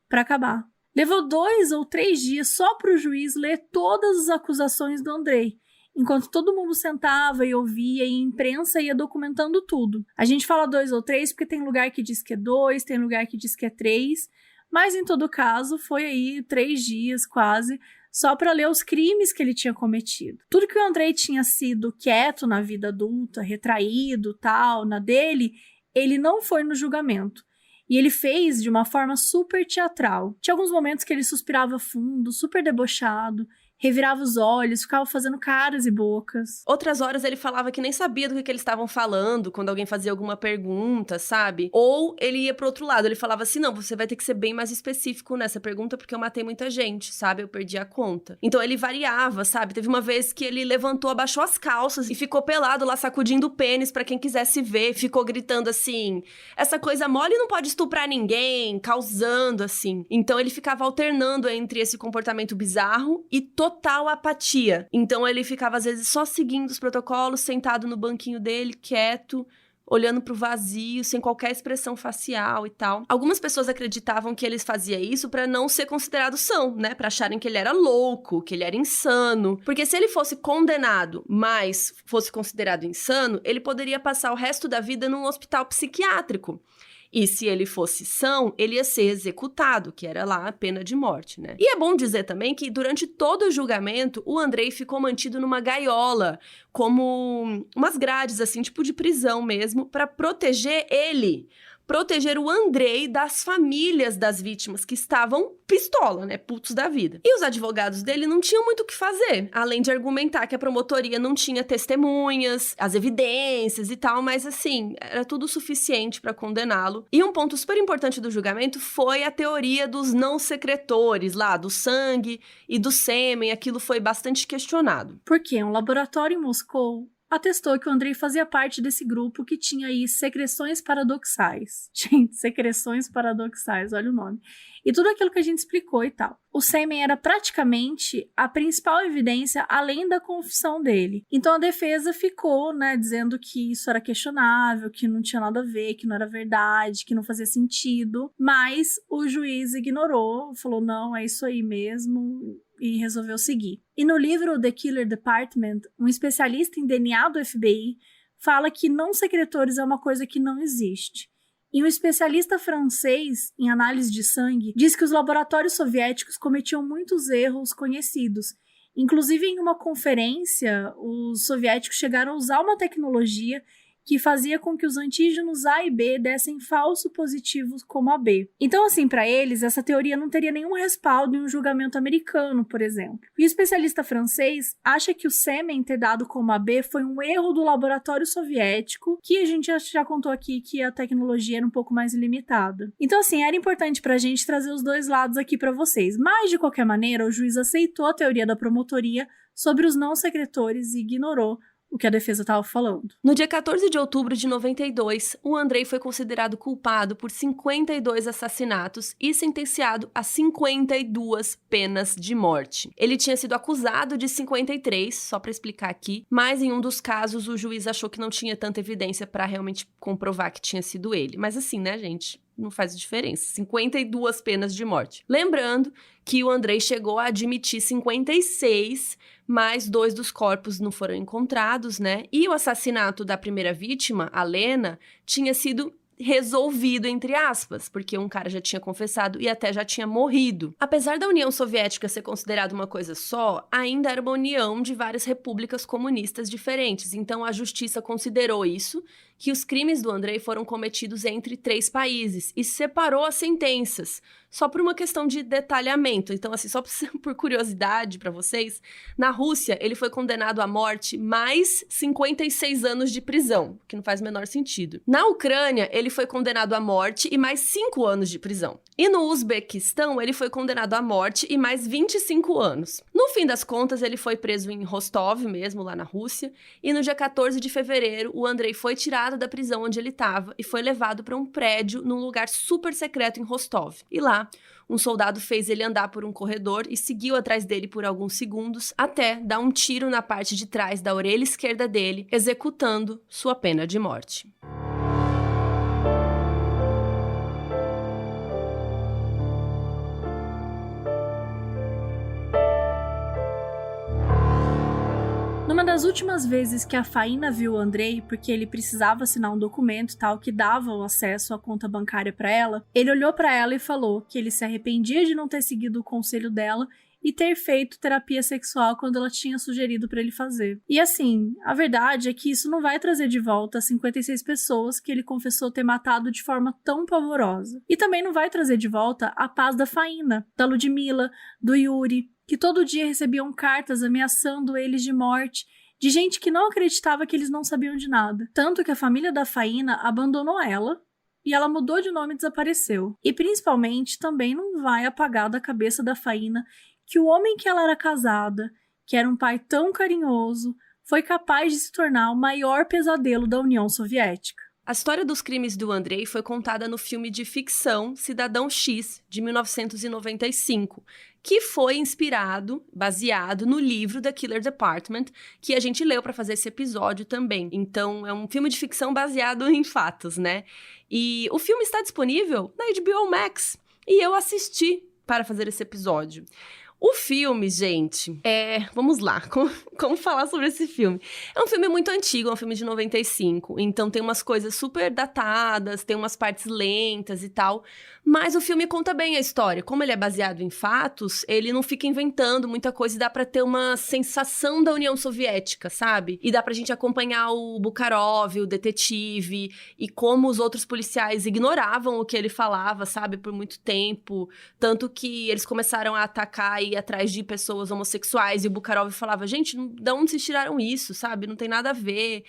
para acabar. Levou 2 ou 3 dias só para o juiz ler todas as acusações do Andrei, enquanto todo mundo sentava e ouvia e a imprensa ia documentando tudo. A gente fala 2 ou 3 porque tem lugar que diz que é 2, tem lugar que diz que é 3, mas em todo caso foi aí 3 dias quase, só para ler os crimes que ele tinha cometido. Tudo que o Andrei tinha sido quieto na vida adulta, retraído, tal, na dele, ele não foi no julgamento. E ele fez de uma forma super teatral. Tinha alguns momentos que ele suspirava fundo, super debochado, revirava os olhos, ficava fazendo caras e bocas. Outras horas ele falava que nem sabia do que eles estavam falando quando alguém fazia alguma pergunta, sabe? Ou ele ia pro outro lado, ele falava assim, não, você vai ter que ser bem mais específico nessa pergunta porque eu matei muita gente, sabe? Eu perdi a conta. Então ele variava, sabe? Teve uma vez que ele levantou, abaixou as calças e ficou pelado lá sacudindo o pênis pra quem quisesse ver, ficou gritando assim, essa coisa mole não pode estuprar ninguém, causando assim. Então ele ficava alternando entre esse comportamento bizarro e total apatia. Então ele ficava às vezes só seguindo os protocolos, sentado no banquinho dele, quieto, olhando pro vazio, sem qualquer expressão facial e tal. Algumas pessoas acreditavam que ele fazia isso pra não ser considerado são, né? Pra acharem que ele era louco, que ele era insano. Porque se ele fosse condenado, mas fosse considerado insano, ele poderia passar o resto da vida num hospital psiquiátrico. E se ele fosse são, ele ia ser executado, que era lá a pena de morte, né? E é bom dizer também que durante todo o julgamento, o Andrei ficou mantido numa gaiola, como umas grades, assim, tipo de prisão mesmo, para proteger ele. Proteger o Andrei das famílias das vítimas que estavam pistola, né, putos da vida. E os advogados dele não tinham muito o que fazer, além de argumentar que a promotoria não tinha testemunhas, as evidências e tal, mas assim, era tudo suficiente para condená-lo. E um ponto super importante do julgamento foi a teoria dos não secretores lá, do sangue e do sêmen, aquilo foi bastante questionado. Porque um laboratório em Moscou atestou que o Andrei fazia parte desse grupo que tinha aí secreções paradoxais. Gente, secreções paradoxais, olha o nome. E tudo aquilo que a gente explicou e tal. O sêmen era praticamente a principal evidência além da confissão dele. Então a defesa ficou, né, dizendo que isso era questionável, que não tinha nada a ver, que não era verdade, que não fazia sentido. Mas o juiz ignorou, falou, não, é isso aí mesmo, e resolveu seguir. E no livro The Killer Department, um especialista em DNA do FBI fala que não secretores é uma coisa que não existe. E um especialista francês em análise de sangue diz que os laboratórios soviéticos cometiam muitos erros conhecidos. Inclusive, em uma conferência, os soviéticos chegaram a usar uma tecnologia que fazia com que os antígenos A e B dessem falso positivos como AB. Então, assim, para eles, essa teoria não teria nenhum respaldo em um julgamento americano, por exemplo. E o especialista francês acha que o sêmen ter dado como AB foi um erro do laboratório soviético, que a gente já contou aqui que a tecnologia era um pouco mais limitada. Então, assim, era importante pra gente trazer os dois lados aqui para vocês. Mas, de qualquer maneira, o juiz aceitou a teoria da promotoria sobre os não secretores e ignorou o que a defesa estava falando. No dia 14 de outubro de 92, o Andrei foi considerado culpado por 52 assassinatos e sentenciado a 52 penas de morte. Ele tinha sido acusado de 53, só para explicar aqui, mas em um dos casos o juiz achou que não tinha tanta evidência para realmente comprovar que tinha sido ele. Mas assim, né, gente? Não faz diferença. 52 penas de morte. Lembrando que o Andrei chegou a admitir 56, mas 2 dos corpos não foram encontrados, né? E o assassinato da primeira vítima, a Lena, tinha sido resolvido, entre aspas, porque um cara já tinha confessado e até já tinha morrido. Apesar da União Soviética ser considerada uma coisa só, ainda era uma união de várias repúblicas comunistas diferentes, então a justiça considerou isso, que os crimes do Andrei foram cometidos entre 3 países e separou as sentenças, só por uma questão de detalhamento. Então, assim, só por curiosidade para vocês, na Rússia ele foi condenado à morte mais 56 anos de prisão, que não faz o menor sentido. Na Ucrânia, ele foi condenado à morte e mais 5 anos de prisão. E no Uzbequistão, ele foi condenado à morte e mais 25 anos. No fim das contas, ele foi preso em Rostov mesmo, lá na Rússia, e no dia 14 de fevereiro, o Andrei foi tirado da prisão onde ele estava e foi levado para um prédio num lugar super secreto em Rostov. E lá, um soldado fez ele andar por um corredor e seguiu atrás dele por alguns segundos, até dar um tiro na parte de trás da orelha esquerda dele, executando sua pena de morte. Numa das últimas vezes que a Faina viu o Andrei, porque ele precisava assinar um documento e tal que dava o acesso à conta bancária para ela, ele olhou para ela e falou que ele se arrependia de não ter seguido o conselho dela e ter feito terapia sexual quando ela tinha sugerido para ele fazer. E assim, a verdade é que isso não vai trazer de volta as 56 pessoas que ele confessou ter matado de forma tão pavorosa. E também não vai trazer de volta a paz da Faina, da Ludmila, do Yuri, que todo dia recebiam cartas ameaçando eles de morte, de gente que não acreditava que eles não sabiam de nada. Tanto que a família da Faina abandonou ela, e ela mudou de nome e desapareceu. E principalmente também não vai apagar da cabeça da Faina que o homem que ela era casada, que era um pai tão carinhoso, foi capaz de se tornar o maior pesadelo da União Soviética. A história dos crimes do Andrei foi contada no filme de ficção Cidadão X, de 1995, que foi baseado no livro The Killer Department, que a gente leu para fazer esse episódio também. Então, é um filme de ficção baseado em fatos, né? E o filme está disponível na HBO Max, e eu assisti para fazer esse episódio. O filme, gente, vamos lá, como falar sobre esse filme? É um filme muito antigo, é um filme de 95, então tem umas coisas super datadas, tem umas partes lentas e tal, mas o filme conta bem a história. Como ele é baseado em fatos, ele não fica inventando muita coisa e dá pra ter uma sensação da União Soviética, sabe? E dá pra gente acompanhar o Bukharov, o detetive, e como os outros policiais ignoravam o que ele falava, sabe? Por muito tempo, tanto que eles começaram a atacar e ir atrás de pessoas homossexuais, e o Bukharov falava, gente, de onde vocês tiraram isso, sabe? Não tem nada a ver.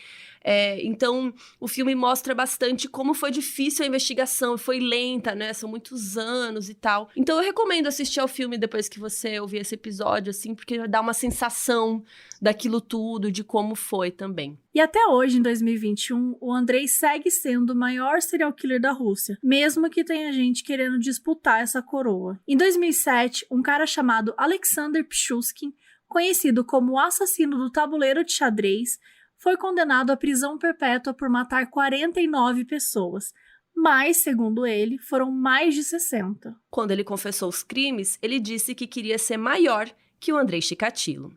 Então, o filme mostra bastante como foi difícil a investigação, foi lenta, né? São muitos anos e tal. Então, eu recomendo assistir ao filme depois que você ouvir esse episódio, assim, porque dá uma sensação daquilo tudo, de como foi também. E até hoje, em 2021, o Andrei segue sendo o maior serial killer da Rússia, mesmo que tenha gente querendo disputar essa coroa. Em 2007, um cara chamado Alexander Pichuskin, conhecido como o assassino do tabuleiro de xadrez, foi condenado à prisão perpétua por matar 49 pessoas, mas, segundo ele, foram mais de 60. Quando ele confessou os crimes, ele disse que queria ser maior que o Andrei Chikatilo.